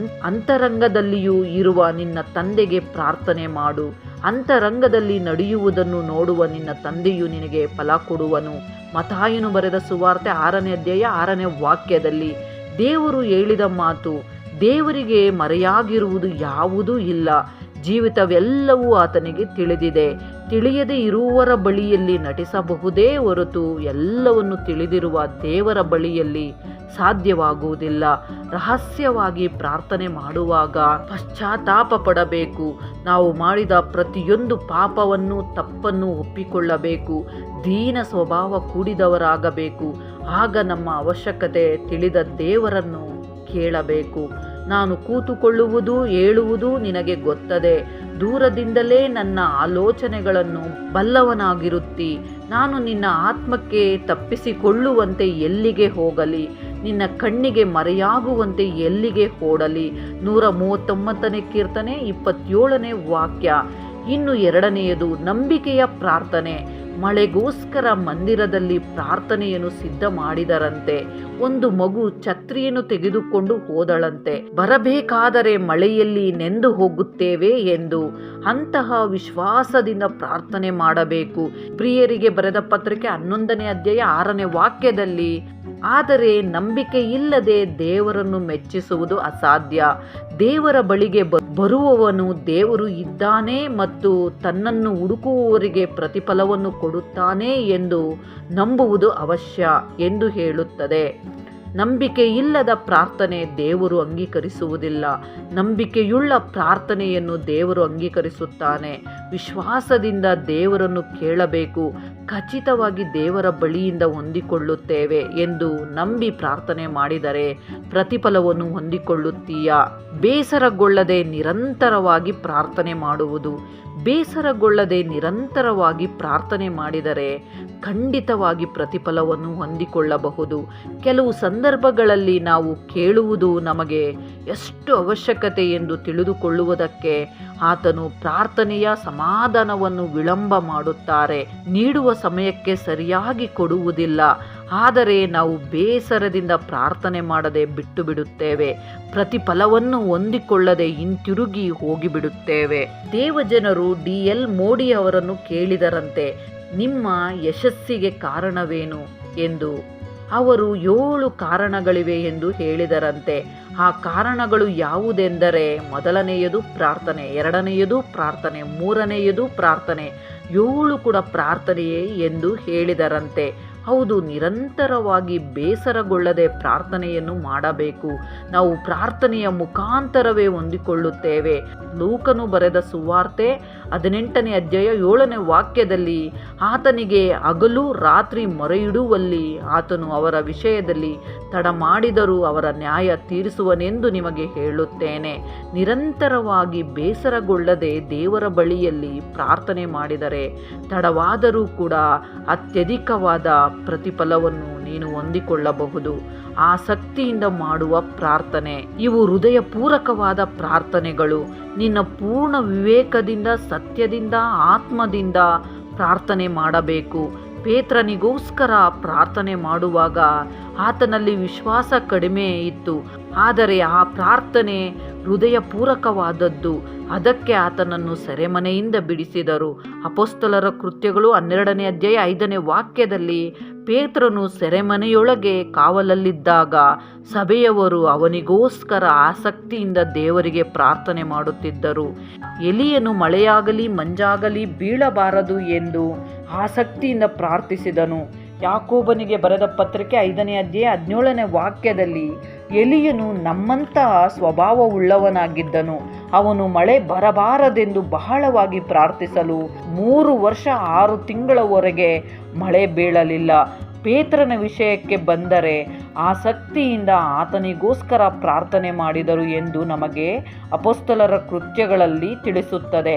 ಅಂತರಂಗದಲ್ಲಿಯೂ ಇರುವ ನಿನ್ನ ತಂದೆಗೆ ಪ್ರಾರ್ಥನೆ ಮಾಡು. ಅಂತರಂಗದಲ್ಲಿ ನಡೆಯುವುದನ್ನು ನೋಡುವ ನಿನ್ನ ತಂದೆಯು ನಿನಗೆ ಫಲ ಕೊಡುವನು. ಮತ್ತಾಯನು ಬರೆದ ಸುವಾರ್ತೆ 6ನೇ ಅಧ್ಯಾಯ 6ನೇ ವಾಕ್ಯದಲ್ಲಿ ದೇವರು ಹೇಳಿದ ಮಾತು. ದೇವರಿಗೆ ಮರೆಯಾಗಿರುವುದು ಯಾವುದೂ ಇಲ್ಲ. ಜೀವಿತವೆಲ್ಲವೂ ಆತನಿಗೆ ತಿಳಿದಿದೆ. ತಿಳಿಯದೇ ಇರುವವರ ಬಳಿಯಲ್ಲಿ ನಟಿಸಬಹುದೇ ಹೊರತು ಎಲ್ಲವನ್ನು ತಿಳಿದಿರುವ ದೇವರ ಬಳಿಯಲ್ಲಿ ಸಾಧ್ಯವಾಗುವುದಿಲ್ಲ. ರಹಸ್ಯವಾಗಿ ಪ್ರಾರ್ಥನೆ ಮಾಡುವಾಗ ಪಶ್ಚಾತ್ತಾಪ ಪಡಬೇಕು. ನಾವು ಮಾಡಿದ ಪ್ರತಿಯೊಂದು ಪಾಪವನ್ನು, ತಪ್ಪನ್ನು ಒಪ್ಪಿಕೊಳ್ಳಬೇಕು. ದೀನ ಸ್ವಭಾವ ಕೂಡಿದವರಾಗಬೇಕು. ಆಗ ನಮ್ಮ ಅವಶ್ಯಕತೆ ತಿಳಿದ ದೇವರನ್ನು ಕೇಳಬೇಕು. ನಾನು ಕೂತುಕೊಳ್ಳುವುದು, ಹೇಳುವುದು ನಿನಗೆ ಗೊತ್ತದೆ. ದೂರದಿಂದಲೇ ನನ್ನ ಆಲೋಚನೆಗಳನ್ನು ಬಲ್ಲವನಾಗಿರುತ್ತಿ. ನಾನು ನಿನ್ನ ಆತ್ಮಕ್ಕೆ ತಪ್ಪಿಸಿಕೊಳ್ಳುವಂತೆ ಎಲ್ಲಿಗೆ ಹೋಗಲಿ, ನಿನ್ನ ಕಣ್ಣಿಗೆ ಮರೆಯಾಗುವಂತೆ ಎಲ್ಲಿಗೆ ಓಡಲಿ. 139ನೇ ಕೀರ್ತನೆ 27ನೇ ವಾಕ್ಯ. ಇನ್ನು 2ನೇಯದು ನಂಬಿಕೆಯ ಪ್ರಾರ್ಥನೆ. ಮಳೆಗೋಸ್ಕರ ಮಂದಿರದಲ್ಲಿ ಪ್ರಾರ್ಥನೆಯನ್ನು ಸಿದ್ಧ ಮಾಡಿದರಂತೆ. ಒಂದು ಮಗು ಛತ್ರಿಯನ್ನು ತೆಗೆದುಕೊಂಡು ಹೋದಳಂತೆ, ಬರಬೇಕಾದರೆ ಮಳೆಯಲ್ಲಿ ನೆಂದು ಹೋಗುತ್ತೇವೆ ಎಂದು. ಅಂತಹ ವಿಶ್ವಾಸದಿಂದ ಪ್ರಾರ್ಥನೆ ಮಾಡಬೇಕು. ಪ್ರಿಯರಿಗೆ ಬರೆದ ಪತ್ರಿಕೆ 11ನೇ ಅಧ್ಯಾಯ 6ನೇ ವಾಕ್ಯದಲ್ಲಿ, ಆದರೆ ನಂಬಿಕೆ ಇಲ್ಲದೆ ದೇವರನ್ನು ಮೆಚ್ಚಿಸುವುದು ಅಸಾಧ್ಯ. ದೇವರ ಬಳಿಗೆ ಬರುವವನು ದೇವರು ಇದ್ದಾನೆ ಮತ್ತು ತನ್ನನ್ನು ಹುಡುಕುವವರಿಗೆ ಪ್ರತಿಫಲವನ್ನು ಕೊಡುತ್ತಾನೆ ಎಂದು ನಂಬುವುದು ಅವಶ್ಯ ಎಂದು ಹೇಳುತ್ತದೆ. ನಂಬಿಕೆ ಇಲ್ಲದ ಪ್ರಾರ್ಥನೆ ದೇವರು ಅಂಗೀಕರಿಸುವುದಿಲ್ಲ. ನಂಬಿಕೆಯುಳ್ಳ ಪ್ರಾರ್ಥನೆಯನ್ನು ದೇವರು ಅಂಗೀಕರಿಸುತ್ತಾನೆ. ವಿಶ್ವಾಸದಿಂದ ದೇವರನ್ನು ಕೇಳಬೇಕು. ಖಚಿತವಾಗಿ ದೇವರ ಬಳಿಯಿಂದ ಹೊಂದಿಕೊಳ್ಳುತ್ತೇವೆ ಎಂದು ನಂಬಿ ಪ್ರಾರ್ಥನೆ ಮಾಡಿದರೆ ಪ್ರತಿಫಲವನ್ನು ಹೊಂದಿಕೊಳ್ಳುತ್ತೀಯ. ಬೇಸರಗೊಳ್ಳದೆ ನಿರಂತರವಾಗಿ ಪ್ರಾರ್ಥನೆ ಮಾಡುವುದು. ಬೇಸರಗೊಳ್ಳದೆ ನಿರಂತರವಾಗಿ ಪ್ರಾರ್ಥನೆ ಮಾಡಿದರೆ ಖಂಡಿತವಾಗಿ ಪ್ರತಿಫಲವನ್ನು ಹೊಂದಿಕೊಳ್ಳಬಹುದು. ಕೆಲವು ಸಂದರ್ಭಗಳಲ್ಲಿ ನಾವು ಕೇಳುವುದು ನಮಗೆ ಎಷ್ಟು ಅವಶ್ಯಕತೆ ಎಂದು ತಿಳಿದುಕೊಳ್ಳುವುದಕ್ಕೆ ಆತನು ಪ್ರಾರ್ಥನೆಯ ಸಮಾಧಾನವನ್ನು ವಿಳಂಬ ಮಾಡುತ್ತಾರೆ. ನೀಡುವ ಸಮಯಕ್ಕೆ ಸರಿಯಾಗಿ ಕೊಡುವುದಿಲ್ಲ. ಆದರೆ ನಾವು ಬೇಸರದಿಂದ ಪ್ರಾರ್ಥನೆ ಮಾಡದೆ ಬಿಟ್ಟು ಬಿಡುತ್ತೇವೆ. ಪ್ರತಿಫಲವನ್ನು ಹೊಂದಿಕೊಳ್ಳದೆ ಹಿಂತಿರುಗಿ ಹೋಗಿಬಿಡುತ್ತೇವೆ. ದೇವಜನರು D.L. ಮೋಡಿ ಅವರನ್ನು ಕೇಳಿದರಂತೆ, ನಿಮ್ಮ ಯಶಸ್ಸಿಗೆ ಕಾರಣವೇನು ಎಂದು. ಅವರು 7 ಕಾರಣಗಳಿವೆ ಎಂದು ಹೇಳಿದರಂತೆ. ಆ ಕಾರಣಗಳು ಯಾವುದೆಂದರೆ, ಮೊದಲನೆಯದು ಪ್ರಾರ್ಥನೆ, ಎರಡನೆಯದು ಪ್ರಾರ್ಥನೆ, ಮೂರನೆಯದು ಪ್ರಾರ್ಥನೆ, 7 ಕೂಡ ಪ್ರಾರ್ಥನೆಯೇ ಎಂದು ಹೇಳಿದರಂತೆ. ಹೌದು, ನಿರಂತರವಾಗಿ ಬೇಸರಗೊಳ್ಳದೆ ಪ್ರಾರ್ಥನೆಯನ್ನು ಮಾಡಬೇಕು. ನಾವು ಪ್ರಾರ್ಥನೆಯ ಮುಖಾಂತರವೇ ಹೊಂದಿಕೊಳ್ಳುತ್ತೇವೆ. ಲೂಕನು ಬರೆದ ಸುವಾರ್ತೆ 18ನೇ ಅಧ್ಯಾಯ 7ನೇ ವಾಕ್ಯದಲ್ಲಿ, ಆತನಿಗೆ ಹಗಲು ರಾತ್ರಿ ಮೊರೆಯಿಡುವಲ್ಲಿ ಆತನು ಅವರ ವಿಷಯದಲ್ಲಿ ತಡ ಮಾಡಿದರೂ ಅವರ ನ್ಯಾಯ ತೀರಿಸುವನೆಂದು ನಿಮಗೆ ಹೇಳುತ್ತೇನೆ. ನಿರಂತರವಾಗಿ ಬೇಸರಗೊಳ್ಳದೆ ದೇವರ ಬಳಿಯಲ್ಲಿ ಪ್ರಾರ್ಥನೆ ಮಾಡಿದರೆ ತಡವಾದರೂ ಕೂಡ ಅತ್ಯಧಿಕವಾದ ಪ್ರತಿಫಲವನ್ನು ನೀನು ಹೊಂದಿಕೊಳ್ಳಬಹುದು. ಆಸಕ್ತಿಯಿಂದ ಮಾಡುವ ಪ್ರಾರ್ಥನೆ, ಇವು ಹೃದಯಪೂರ್ವಕವಾದ ಪ್ರಾರ್ಥನೆಗಳು. ನಿನ್ನ ಪೂರ್ಣ ವಿವೇಕದಿಂದ, ಸತ್ಯದಿಂದ, ಆತ್ಮದಿಂದ ಪ್ರಾರ್ಥನೆ ಮಾಡಬೇಕು. ಪೇತ್ರನಿಗೋಸ್ಕರ ಪ್ರಾರ್ಥನೆ ಮಾಡುವಾಗ ಆತನಲ್ಲಿ ವಿಶ್ವಾಸ ಕಡಿಮೆ ಇತ್ತು, ಆದರೆ ಆ ಪ್ರಾರ್ಥನೆ ಹೃದಯಪೂರ್ವಕವಾದದ್ದು. ಅದಕ್ಕೆ ಆತನನ್ನು ಸೆರೆಮನೆಯಿಂದ ಬಿಡಿಸಿದರು. ಅಪೊಸ್ತಲರ ಕೃತ್ಯಗಳು 12ನೇ ಅಧ್ಯಾಯ 5ನೇ ವಾಕ್ಯದಲ್ಲಿ, ಪೇತ್ರನು ಸೆರೆಮನೆಯೊಳಗೆ ಕಾವಲಲ್ಲಿದ್ದಾಗ ಸಭೆಯವರು ಅವನಿಗೋಸ್ಕರ ಆಸಕ್ತಿಯಿಂದ ದೇವರಿಗೆ ಪ್ರಾರ್ಥನೆ ಮಾಡುತ್ತಿದ್ದರು. ಎಲಿಯನು ಮಳೆಯಾಗಲಿ ಮಂಜಾಗಲಿ ಬೀಳಬಾರದು ಎಂದು ಆಸಕ್ತಿಯಿಂದ ಪ್ರಾರ್ಥಿಸಿದನು. ಯಾಕೋಬನಿಗೆ ಬರೆದ ಪತ್ರಿಕೆ 5ನೇ ಅಧ್ಯಾಯ 17ನೇ ವಾಕ್ಯದಲ್ಲಿ, ಎಲಿಯನು ನಮ್ಮಂತಹ ಸ್ವಭಾವವುಳ್ಳವನಾಗಿದ್ದನು. ಅವನು ಮಳೆ ಬರಬಾರದೆಂದು ಬಹಳವಾಗಿ ಪ್ರಾರ್ಥಿಸಲು 3 ವರ್ಷ 6 ತಿಂಗಳವರೆಗೆ ಮಳೆ ಬೀಳಲಿಲ್ಲ. ಪೇತ್ರನ ವಿಷಯಕ್ಕೆ ಬಂದರೆ ಆಸಕ್ತಿಯಿಂದ ಆತನಿಗೋಸ್ಕರ ಪ್ರಾರ್ಥನೆ ಮಾಡಿದರು ಎಂದು ನಮಗೆ ಅಪೊಸ್ತಲರ ಕೃತ್ಯಗಳಲ್ಲಿ ತಿಳಿಸುತ್ತದೆ.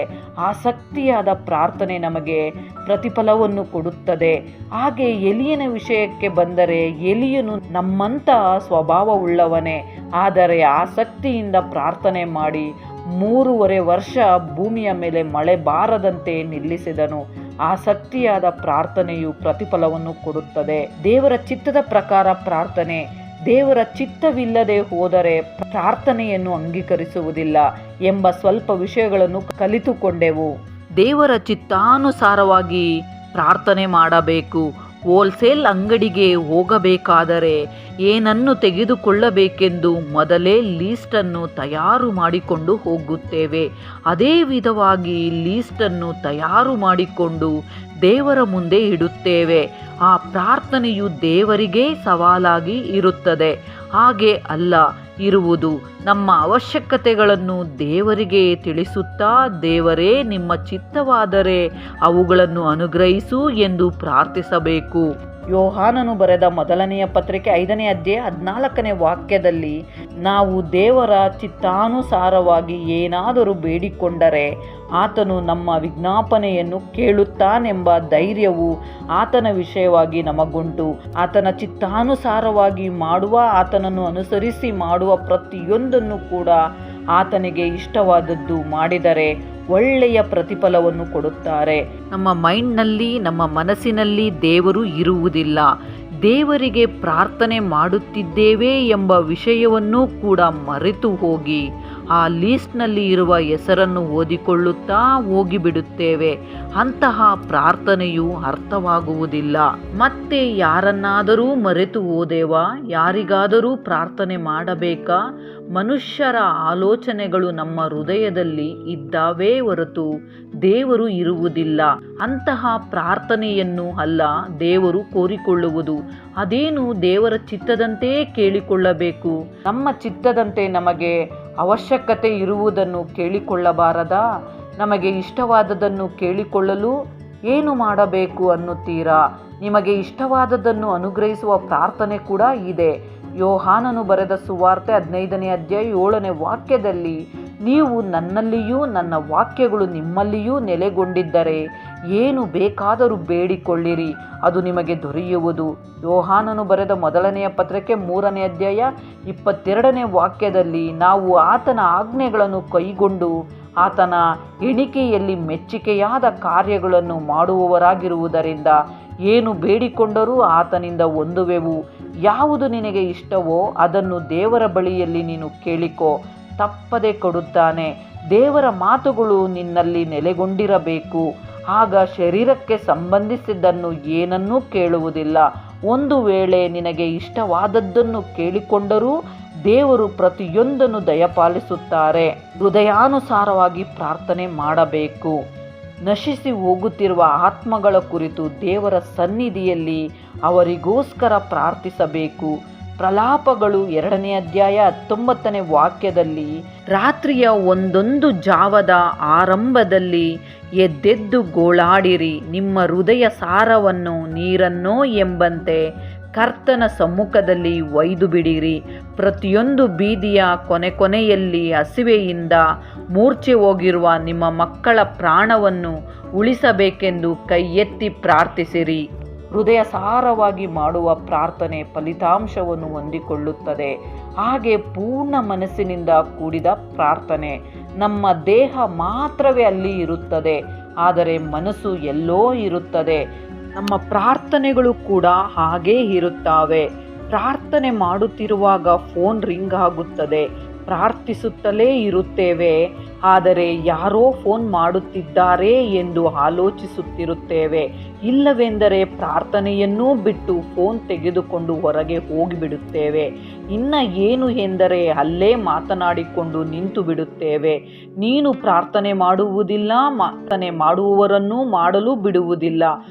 ಆಸಕ್ತಿಯಾದ ಪ್ರಾರ್ಥನೆ ನಮಗೆ ಪ್ರತಿಫಲವನ್ನು ಕೊಡುತ್ತದೆ. ಹಾಗೆ ಎಲಿಯನ ವಿಷಯಕ್ಕೆ ಬಂದರೆ, ಎಲಿಯನು ನಮ್ಮಂತಹ ಸ್ವಭಾವವುಳ್ಳವನೇ, ಆದರೆ ಆಸಕ್ತಿಯಿಂದ ಪ್ರಾರ್ಥನೆ ಮಾಡಿ 3.5 ವರ್ಷ ಭೂಮಿಯ ಮೇಲೆ ಮಳೆ ಬಾರದಂತೆ ನಿಲ್ಲಿಸಿದನು. ಆಸಕ್ತಿಯಾದ ಪ್ರಾರ್ಥನೆಯು ಪ್ರತಿಫಲವನ್ನು ಕೊಡುತ್ತದೆ. ದೇವರ ಚಿತ್ತದ ಪ್ರಕಾರ ಪ್ರಾರ್ಥನೆ. ದೇವರ ಚಿತ್ತವಿಲ್ಲದೆ ಹೋದರೆ ಪ್ರಾರ್ಥನೆಯನ್ನು ಅಂಗೀಕರಿಸುವುದಿಲ್ಲ ಎಂಬ ಸ್ವಲ್ಪ ವಿಷಯಗಳನ್ನು ಕಲಿತುಕೊಂಡೆವು. ದೇವರ ಚಿತ್ತಾನುಸಾರವಾಗಿ ಪ್ರಾರ್ಥನೆ ಮಾಡಬೇಕು. ಹೋಲ್ಸೇಲ್ ಅಂಗಡಿಗೆ ಹೋಗಬೇಕಾದರೆ ಏನನ್ನು ತೆಗೆದುಕೊಳ್ಳಬೇಕೆಂದು ಮೊದಲೇ ಲೀಸ್ಟನ್ನು ತಯಾರು ಮಾಡಿಕೊಂಡು ಹೋಗುತ್ತೇವೆ. ಅದೇ ವಿಧವಾಗಿ ಲೀಸ್ಟನ್ನು ತಯಾರು ಮಾಡಿಕೊಂಡು ದೇವರ ಮುಂದೆ ಇಡುತ್ತೇವೆ. ಆ ಪ್ರಾರ್ಥನೆಯು ದೇವರಿಗೆ ಸವಾಲಾಗಿ ಇರುತ್ತದೆ. ಹಾಗೆ ಅಲ್ಲ ಇರುವುದು. ನಮ್ಮ ಅವಶ್ಯಕತೆಗಳನ್ನು ದೇವರಿಗೆ ತಿಳಿಸುತ್ತಾ, ದೇವರೇ ನಿಮ್ಮ ಚಿತ್ತವಾದರೆ ಅವುಗಳನ್ನು ಅನುಗ್ರಹಿಸು ಎಂದು ಪ್ರಾರ್ಥಿಸಬೇಕು. ಯೋಹಾನನು ಬರೆದ ಮೊದಲನೆಯ ಪತ್ರಿಕೆ 5ನೇ ಅಧ್ಯಾಯ 14ನೇ ವಾಕ್ಯದಲ್ಲಿ, ನಾವು ದೇವರ ಚಿತ್ತಾನುಸಾರವಾಗಿ ಏನಾದರೂ ಬೇಡಿಕೊಂಡರೆ ಆತನು ನಮ್ಮ ವಿಜ್ಞಾಪನೆಯನ್ನು ಕೇಳುತ್ತಾನೆಂಬ ಧೈರ್ಯವು ಆತನ ವಿಷಯವಾಗಿ ನಮಗುಂಟು. ಆತನ ಚಿತ್ತಾನುಸಾರವಾಗಿ ಮಾಡುವ, ಆತನನ್ನು ಅನುಸರಿಸಿ ಮಾಡುವ ಪ್ರತಿಯೊಂದನ್ನು ಕೂಡ ಆತನಿಗೆ ಇಷ್ಟವಾದದ್ದು ಮಾಡಿದರೆ ಒಳ್ಳೆಯ ಪ್ರತಿಫಲವನ್ನು ಕೊಡುತ್ತಾರೆ. ನಮ್ಮ ಮೈಂಡ್ನಲ್ಲಿ, ನಮ್ಮ ಮನಸ್ಸಿನಲ್ಲಿ ದೇವರು ಇರುವುದಿಲ್ಲ. ದೇವರಿಗೆ ಪ್ರಾರ್ಥನೆ ಮಾಡುತ್ತಿದ್ದೇವೆ ಎಂಬ ವಿಷಯವನ್ನು ಕೂಡ ಮರೆತು ಹೋಗಿ ಆ ಲೀಸ್ಟ್ನಲ್ಲಿ ಇರುವ ಹೆಸರನ್ನು ಓದಿಕೊಳ್ಳುತ್ತಾ ಹೋಗಿಬಿಡುತ್ತೇವೆ. ಅಂತಹ ಪ್ರಾರ್ಥನೆಯು ಅರ್ಥವಾಗುವುದಿಲ್ಲ. ಮತ್ತೆ ಯಾರನ್ನಾದರೂ ಮರೆತು ಹೋದೆವಾ? ಯಾರಿಗಾದರೂ ಪ್ರಾರ್ಥನೆ ಮಾಡಬೇಕಾ? ಮನುಷ್ಯರ ಆಲೋಚನೆಗಳು ನಮ್ಮ ಹೃದಯದಲ್ಲಿ ಇದ್ದಾವೇ ಹೊರತು ದೇವರು ಇರುವುದಿಲ್ಲ. ಅಂತಹ ಪ್ರಾರ್ಥನೆಯನ್ನು ಅಲ್ಲ ದೇವರು ಕೋರಿಕೊಳ್ಳುವುದು. ಅದೇನು? ದೇವರ ಚಿತ್ತದಂತೆ ಕೇಳಿಕೊಳ್ಳಬೇಕು. ನಮ್ಮ ಚಿತ್ತದಂತೆ ನಮಗೆ ಅವಶ್ಯಕತೆ ಇರುವುದನ್ನು ಕೇಳಿಕೊಳ್ಳಬಾರದಾ? ನಮಗೆ ಇಷ್ಟವಾದದನ್ನು ಕೇಳಿಕೊಳ್ಳಲು ಏನು ಮಾಡಬೇಕು ಅನ್ನುತ್ತೀರಾ? ನಿಮಗೆ ಇಷ್ಟವಾದದನ್ನು ಅನುಗ್ರಹಿಸುವ ಪ್ರಾರ್ಥನೆ ಕೂಡ ಇದೆ. ಯೋಹಾನನು ಬರೆದ ಸುವಾರ್ತೆ 15ನೇ ಅಧ್ಯಾಯ 7ನೇ ವಾಕ್ಯದಲ್ಲಿ, ನೀವು ನನ್ನಲ್ಲಿಯೂ ನನ್ನ ವಾಕ್ಯಗಳು ನಿಮ್ಮಲ್ಲಿಯೂ ನೆಲೆಗೊಂಡಿದ್ದರೆ ಏನು ಬೇಕಾದರೂ ಬೇಡಿಕೊಳ್ಳಿರಿ, ಅದು ನಿಮಗೆ ದೊರೆಯುವುದು. ಯೋಹಾನನು ಬರೆದ ಮೊದಲನೆಯ ಪತ್ರಿಕೆ 3ನೇ ಅಧ್ಯಾಯ 22ನೇ ವಾಕ್ಯದಲ್ಲಿ, ನಾವು ಆತನ ಆಜ್ಞೆಗಳನ್ನು ಕೈಗೊಂಡು ಆತನ ಎಣಿಕೆಯಲ್ಲಿ ಮೆಚ್ಚಿಕೆಯಾದ ಕಾರ್ಯಗಳನ್ನು ಮಾಡುವವರಾಗಿರುವುದರಿಂದ ಏನು ಬೇಡಿಕೊಂಡರೂ ಆತನಿಂದ ಹೊಂದುವೆವು. ಯಾವುದು ನಿನಗೆ ಇಷ್ಟವೋ ಅದನ್ನು ದೇವರ ಬಳಿಯಲ್ಲಿ ನೀನು ಕೇಳಿಕೋ, ತಪ್ಪದೆ ಕೊಡುತ್ತಾನೆ. ದೇವರ ಮಾತುಗಳು ನಿನ್ನಲ್ಲಿ ನೆಲೆಗೊಂಡಿರಬೇಕು. ಆಗ ಶರೀರಕ್ಕೆ ಸಂಬಂಧಿಸಿದ್ದನ್ನು ಏನನ್ನೂ ಕೇಳುವುದಿಲ್ಲ. ಒಂದು ವೇಳೆ ನಿನಗೆ ಇಷ್ಟವಾದದ್ದನ್ನು ಕೇಳಿಕೊಂಡರೂ ದೇವರು ಪ್ರತಿಯೊಂದನ್ನು ದಯಪಾಲಿಸುತ್ತಾರೆ. ಹೃದಯಾನುಸಾರವಾಗಿ ಪ್ರಾರ್ಥನೆ ಮಾಡಬೇಕು. ನಶಿಸಿ ಹೋಗುತ್ತಿರುವ ಆತ್ಮಗಳ ಕುರಿತು ದೇವರ ಸನ್ನಿಧಿಯಲ್ಲಿ ಅವರಿಗೋಸ್ಕರ ಪ್ರಾರ್ಥಿಸಬೇಕು. ಪ್ರಲಾಪಗಳು 2ನೇ ಅಧ್ಯಾಯ 19ನೇ ವಾಕ್ಯದಲ್ಲಿ, ರಾತ್ರಿಯ ಒಂದೊಂದು ಜಾವದ ಆರಂಭದಲ್ಲಿ ಎದ್ದೆದ್ದು ಗೋಳಾಡಿರಿ, ನಿಮ್ಮ ಹೃದಯ ಸಾರವನ್ನು ನೀರನ್ನೋ ಎಂಬಂತೆ ಕರ್ತನ ಸಮ್ಮುಖದಲ್ಲಿ ಒಯ್ದು ಬಿಡಿರಿ. ಪ್ರತಿಯೊಂದು ಬೀದಿಯ ಕೊನೆಯಲ್ಲಿ ಹಸಿವೆಯಿಂದ ಮೂರ್ಛೆ ಹೋಗಿರುವ ನಿಮ್ಮ ಮಕ್ಕಳ ಪ್ರಾಣವನ್ನು ಉಳಿಸಬೇಕೆಂದು ಕೈ ಎತ್ತಿ ಪ್ರಾರ್ಥಿಸಿರಿ. ಹೃದಯ ಸಾರವಾಗಿ ಮಾಡುವ ಪ್ರಾರ್ಥನೆ ಫಲಿತಾಂಶವನ್ನು ಹೊಂದಿಕೊಳ್ಳುತ್ತದೆ. ಹಾಗೆ ಪೂರ್ಣ ಮನಸ್ಸಿನಿಂದ ಕೂಡಿದ ಪ್ರಾರ್ಥನೆ. ನಮ್ಮ ದೇಹ ಮಾತ್ರವೇ ಅಲ್ಲಿ ಇರುತ್ತದೆ, ಆದರೆ ಮನಸ್ಸು ಎಲ್ಲೋ ಇರುತ್ತದೆ. ನಮ್ಮ ಪ್ರಾರ್ಥನೆಗಳು ಕೂಡ ಹಾಗೇ ಇರುತ್ತವೆ. ಪ್ರಾರ್ಥನೆ ಮಾಡುತ್ತಿರುವಾಗ ಫೋನ್ ರಿಂಗ್ ಆಗುತ್ತದೆ. ಪ್ರಾರ್ಥಿಸುತ್ತಲೇ ಇರುತ್ತೇವೆ, ಆದರೆ ಯಾರೋ ಫೋನ್ ಮಾಡುತ್ತಿದ್ದಾರೆ ಎಂದು ಆಲೋಚಿಸುತ್ತಿರುತ್ತೇವೆ. ಇಲ್ಲವೆಂದರೆ ಪ್ರಾರ್ಥನೆಯನ್ನೂ ಬಿಟ್ಟು ಫೋನ್ ತೆಗೆದುಕೊಂಡು ಹೊರಗೆ ಹೋಗಿಬಿಡುತ್ತೇವೆ. ಇನ್ನು ಏನು ಎಂದರೆ ಅಲ್ಲೇ ಮಾತನಾಡಿಕೊಂಡು ನಿಂತು ಬಿಡುತ್ತೇವೆ. ನೀನು ಪ್ರಾರ್ಥನೆ ಮಾಡುವುದಿಲ್ಲ, ಪ್ರಾರ್ಥನೆ ಮಾಡುವವರನ್ನು ಮಾಡಲು ಬಿಡುವುದಿಲ್ಲ,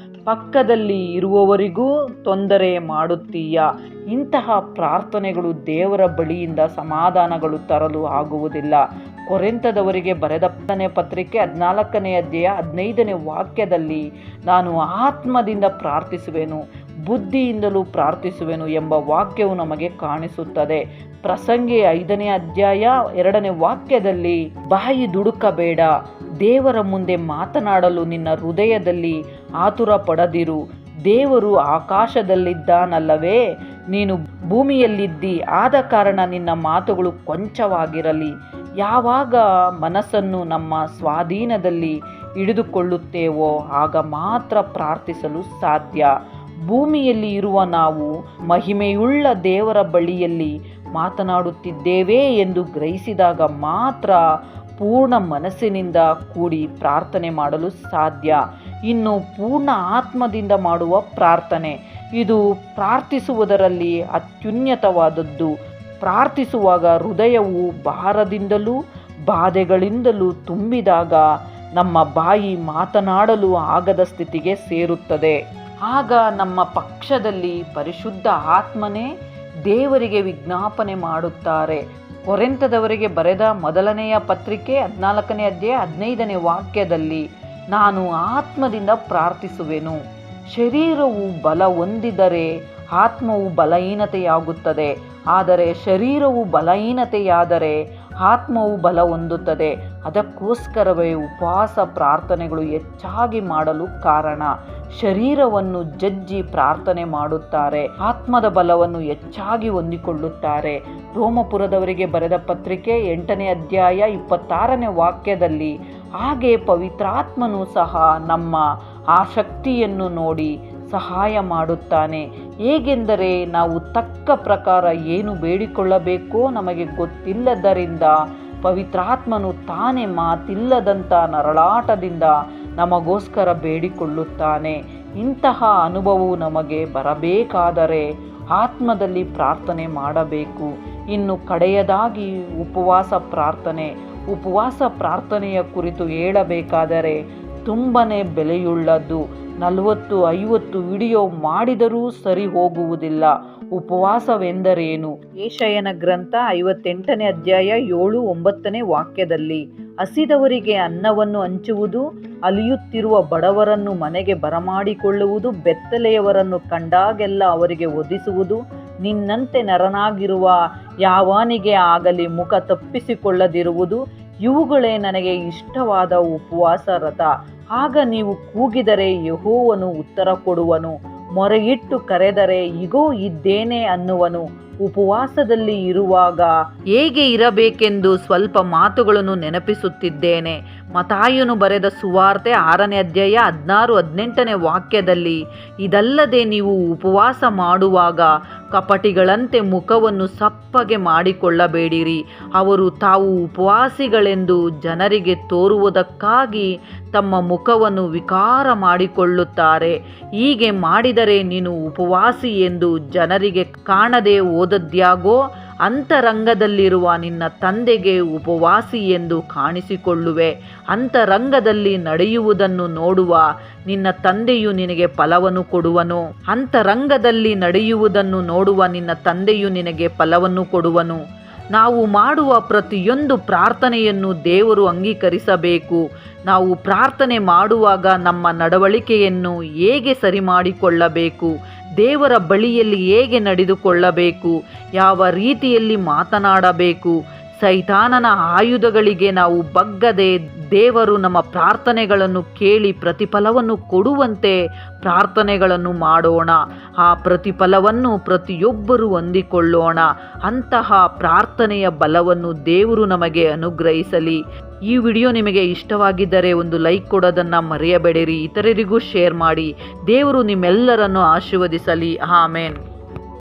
ಪಕ್ಕದಲ್ಲಿ ಇರುವವರಿಗೂ ತೊಂದರೆ ಮಾಡುತ್ತೀಯ. ಇಂತಹ ಪ್ರಾರ್ಥನೆಗಳು ದೇವರ ಬಳಿಯಿಂದ ಸಮಾಧಾನಗಳು ತರಲು ಆಗುವುದಿಲ್ಲ. ಕೊರಿಂಥದವರಿಗೆ ಬರೆದ ಪತ್ರಿಕೆ 14ನೇ ಅಧ್ಯಾಯ 15ನೇ ವಾಕ್ಯದಲ್ಲಿ, ನಾನು ಆತ್ಮದಿಂದ ಪ್ರಾರ್ಥಿಸುವೆನು, ಬುದ್ಧಿಯಿಂದಲೂ ಪ್ರಾರ್ಥಿಸುವೆನು ಎಂಬ ವಾಕ್ಯವು ನಮಗೆ ಕಾಣಿಸುತ್ತದೆ. ಪ್ರಸಂಗಿ 5ನೇ ಅಧ್ಯಾಯ 2ನೇ ವಾಕ್ಯದಲ್ಲಿ, ಬಾಯಿ ದುಡುಕಬೇಡ, ದೇವರ ಮುಂದೆ ಮಾತನಾಡಲು ನಿನ್ನ ಹೃದಯದಲ್ಲಿ ಆತುರ ಪಡದಿರು. ದೇವರು ಆಕಾಶದಲ್ಲಿದ್ದಾನಲ್ಲವೇ, ನೀನು ಭೂಮಿಯಲ್ಲಿದ್ದಿ, ಆದ ಕಾರಣ ನಿನ್ನ ಮಾತುಗಳು ಕೊಂಚವಾಗಿರಲಿ. ಯಾವಾಗ ಮನಸ್ಸನ್ನು ನಮ್ಮ ಸ್ವಾಧೀನದಲ್ಲಿ ಹಿಡಿದುಕೊಳ್ಳುತ್ತೇವೋ ಆಗ ಮಾತ್ರ ಪ್ರಾರ್ಥಿಸಲು ಸಾಧ್ಯ. ಭೂಮಿಯಲ್ಲಿ ಇರುವ ನಾವು ಮಹಿಮೆಯುಳ್ಳ ದೇವರ ಬಳಿಯಲ್ಲಿ ಮಾತನಾಡುತ್ತಿದ್ದೇವೆ ಎಂದು ಗ್ರಹಿಸಿದಾಗ ಮಾತ್ರ ಪೂರ್ಣ ಮನಸ್ಸಿನಿಂದ ಕೂಡಿ ಪ್ರಾರ್ಥನೆ ಮಾಡಲು ಸಾಧ್ಯ. ಇನ್ನು ಪೂರ್ಣ ಆತ್ಮದಿಂದ ಮಾಡುವ ಪ್ರಾರ್ಥನೆ, ಇದು ಪ್ರಾರ್ಥಿಸುವುದರಲ್ಲಿ ಅತ್ಯುನ್ನತವಾದದ್ದು. ಪ್ರಾರ್ಥಿಸುವಾಗ ಹೃದಯವು ಭಾರದಿಂದಲೂ ಬಾಧೆಗಳಿಂದಲೂ ತುಂಬಿದಾಗ ನಮ್ಮ ಬಾಯಿ ಮಾತನಾಡಲು ಆಗದ ಸ್ಥಿತಿಗೆ ಸೇರುತ್ತದೆ. ಆಗ ನಮ್ಮ ಪಕ್ಷದಲ್ಲಿ ಪರಿಶುದ್ಧ ಆತ್ಮನೇ ದೇವರಿಗೆ ವಿಜ್ಞಾಪನೆ ಮಾಡುತ್ತಾರೆ. ಕೊರಿಂಥದವರಿಗೆ ಬರೆದ ಮೊದಲನೆಯ ಪತ್ರಿಕೆ 14ನೇ ಅಧ್ಯಾಯ 15ನೇ ವಾಕ್ಯದಲ್ಲಿ, ನಾನು ಆತ್ಮದಿಂದ ಪ್ರಾರ್ಥಿಸುವೆನು. ಶರೀರವು ಬಲ ಹೊಂದಿದರೆ ಆತ್ಮವು ಬಲಹೀನತೆಯಾಗುತ್ತದೆ, ಆದರೆ ಶರೀರವು ಬಲಹೀನತೆಯಾದರೆ ಆತ್ಮವು ಬಲ ಹೊಂದುತ್ತದೆ. ಅದಕ್ಕೋಸ್ಕರವೇ ಉಪವಾಸ ಪ್ರಾರ್ಥನೆಗಳು ಹೆಚ್ಚಾಗಿ ಮಾಡಲು ಕಾರಣ. ಶರೀರವನ್ನು ಜಜ್ಜಿ ಪ್ರಾರ್ಥನೆ ಮಾಡುತ್ತಾರೆ, ಆತ್ಮದ ಬಲವನ್ನು ಹೆಚ್ಚಾಗಿ ಹೊಂದಿಕೊಳ್ಳುತ್ತಾರೆ. ರೋಮಪುರದವರಿಗೆ ಬರೆದ ಪತ್ರಿಕೆ 8ನೇ ಅಧ್ಯಾಯ 26ನೇ ವಾಕ್ಯದಲ್ಲಿ, ಹಾಗೆ ಪವಿತ್ರಾತ್ಮನು ಸಹ ನಮ್ಮ ಆಸಕ್ತಿಯನ್ನು ನೋಡಿ ಸಹಾಯ ಮಾಡುತ್ತಾನೆ. ಹೇಗೆಂದರೆ ನಾವು ತಕ್ಕ ಪ್ರಕಾರ ಏನು ಬೇಡಿಕೊಳ್ಳಬೇಕೋ ನಮಗೆ ಗೊತ್ತಿಲ್ಲದರಿಂದ ಪವಿತ್ರಾತ್ಮನು ತಾನೇ ಮಾತಿಲ್ಲದಂಥ ನರಳಾಟದಿಂದ ನಮಗೋಸ್ಕರ ಬೇಡಿಕೊಳ್ಳುತ್ತಾನೆ. ಇಂತಹ ಅನುಭವವು ನಮಗೆ ಬರಬೇಕಾದರೆ ಆತ್ಮದಲ್ಲಿ ಪ್ರಾರ್ಥನೆ ಮಾಡಬೇಕು. ಇನ್ನು ಕಡೆಯದಾಗಿ ಉಪವಾಸ ಪ್ರಾರ್ಥನೆ. ಉಪವಾಸ ಪ್ರಾರ್ಥನೆಯ ಕುರಿತು ಹೇಳಬೇಕಾದರೆ ತುಂಬನೇ ಬೆಲೆಯುಳ್ಳದ್ದು. 40-50 ವಿಡಿಯೋ ಮಾಡಿದರೂ ಸರಿ ಹೋಗುವುದಿಲ್ಲ. ಉಪವಾಸವೆಂದರೇನು? ಯೆಶಾಯನ ಗ್ರಂಥ 58ನೇ ಅಧ್ಯಾಯ 7-9ನೇ ವಾಕ್ಯದಲ್ಲಿ, ಹಸಿದವರಿಗೆ ಅನ್ನವನ್ನು ಹಂಚುವುದು, ಅಲಿಯುತ್ತಿರುವ ಬಡವರನ್ನು ಮನೆಗೆ ಬರಮಾಡಿಕೊಳ್ಳುವುದು, ಬೆತ್ತಲೆಯವರನ್ನು ಕಂಡಾಗೆಲ್ಲ ಅವರಿಗೆ ಒದಿಸುವುದು, ನಿನ್ನಂತೆ ನರನಾಗಿರುವ ಯಾವನಿಗೆ ಆಗಲಿ ಮುಖ ತಪ್ಪಿಸಿಕೊಳ್ಳದಿರುವುದು, ಇವುಗಳೇ ನನಗೆ ಇಷ್ಟವಾದ ಉಪವಾಸ ವ್ರತ. ಆಗ ನೀವು ಕೂಗಿದರೆ ಯೆಹೋವನು ಉತ್ತರ ಕೊಡುವನು, ಮೊರೆಯಿಟ್ಟು ಕರೆದರೆ ಇಗೋ ಇದ್ದೇನೆ ಅನ್ನುವನು. ಉಪವಾಸದಲ್ಲಿ ಇರುವಾಗ ಹೇಗೆ ಇರಬೇಕೆಂದು ಸ್ವಲ್ಪ ಮಾತುಗಳನ್ನು ನೆನಪಿಸುತ್ತಿದ್ದೇನೆ. ಮತ್ತಾಯನು ಬರೆದ ಸುವಾರ್ತೆ 6ನೇ ಅಧ್ಯಾಯ 16-18ನೇ ವಾಕ್ಯದಲ್ಲಿ, ಇದಲ್ಲದೆ ನೀವು ಉಪವಾಸ ಮಾಡುವಾಗ ಕಪಟಿಗಳಂತೆ ಮುಖವನ್ನು ಸಪ್ಪಗೆ ಮಾಡಿಕೊಳ್ಳಬೇಡಿರಿ. ಅವರು ತಾವು ಉಪವಾಸಿಗಳೆಂದು ಜನರಿಗೆ ತೋರುವುದಕ್ಕಾಗಿ ತಮ್ಮ ಮುಖವನ್ನು ವಿಕಾರ ಮಾಡಿಕೊಳ್ಳುತ್ತಾರೆ. ಹೀಗೆ ಮಾಡಿದರೆ ನೀನು ಉಪವಾಸಿ ಎಂದು ಜನರಿಗೆ ಕಾಣದೆ ಹೋದದ್ಯಾಗೋ? ಅಂತರಂಗದಲ್ಲಿರುವ ನಿನ್ನ ತಂದೆಗೆ ಉಪವಾಸಿ ಎಂದು ಕಾಣಿಸಿಕೊಳ್ಳುವೆ. ಅಂತರಂಗದಲ್ಲಿ ನಡೆಯುವುದನ್ನು ನೋಡುವ ನಿನ್ನ ತಂದೆಯು ನಿನಗೆ ಫಲವನ್ನು ಕೊಡುವನು. ಅಂತರಂಗದಲ್ಲಿ ನಡೆಯುವುದನ್ನು ನೋಡುವ ನಿನ್ನ ತಂದೆಯು ನಿನಗೆ ಫಲವನ್ನು ಕೊಡುವನು. ನಾವು ಮಾಡುವ ಪ್ರತಿಯೊಂದು ಪ್ರಾರ್ಥನೆಯನ್ನು ದೇವರು ಅಂಗೀಕರಿಸಬೇಕು. ನಾವು ಪ್ರಾರ್ಥನೆ ಮಾಡುವಾಗ ನಮ್ಮ ನಡವಳಿಕೆಯನ್ನು ಹೇಗೆ ಸರಿ ಮಾಡಿಕೊಳ್ಳಬೇಕು, ದೇವರ ಬಳಿಯಲ್ಲಿ ಹೇಗೆ ನಡೆದುಕೊಳ್ಳಬೇಕು, ಯಾವ ರೀತಿಯಲ್ಲಿ ಮಾತನಾಡಬೇಕು, ಸೈತಾನನ ಆಯುಧಗಳಿಗೆ ನಾವು ಬಗ್ಗದೆ ದೇವರು ನಮ್ಮ ಪ್ರಾರ್ಥನೆಗಳನ್ನು ಕೇಳಿ ಪ್ರತಿಫಲವನ್ನು ಕೊಡುವಂತೆ ಪ್ರಾರ್ಥನೆಗಳನ್ನು ಮಾಡೋಣ. ಆ ಪ್ರತಿಫಲವನ್ನು ಪ್ರತಿಯೊಬ್ಬರೂ ಹೊಂದಿಕೊಳ್ಳೋಣ. ಅಂತಹ ಪ್ರಾರ್ಥನೆಯ ಬಲವನ್ನು ದೇವರು ನಮಗೆ ಅನುಗ್ರಹಿಸಲಿ. ಈ ವಿಡಿಯೋ ನಿಮಗೆ ಇಷ್ಟವಾಗಿದ್ದರೆ ಒಂದು ಲೈಕ್ ಕೊಡೋದನ್ನು ಮರೆಯಬೇಡಿರಿ. ಇತರರಿಗೂ ಶೇರ್ ಮಾಡಿ. ದೇವರು ನಿಮ್ಮೆಲ್ಲರನ್ನು ಆಶೀರ್ವದಿಸಲಿ. ಆಮೆನ್.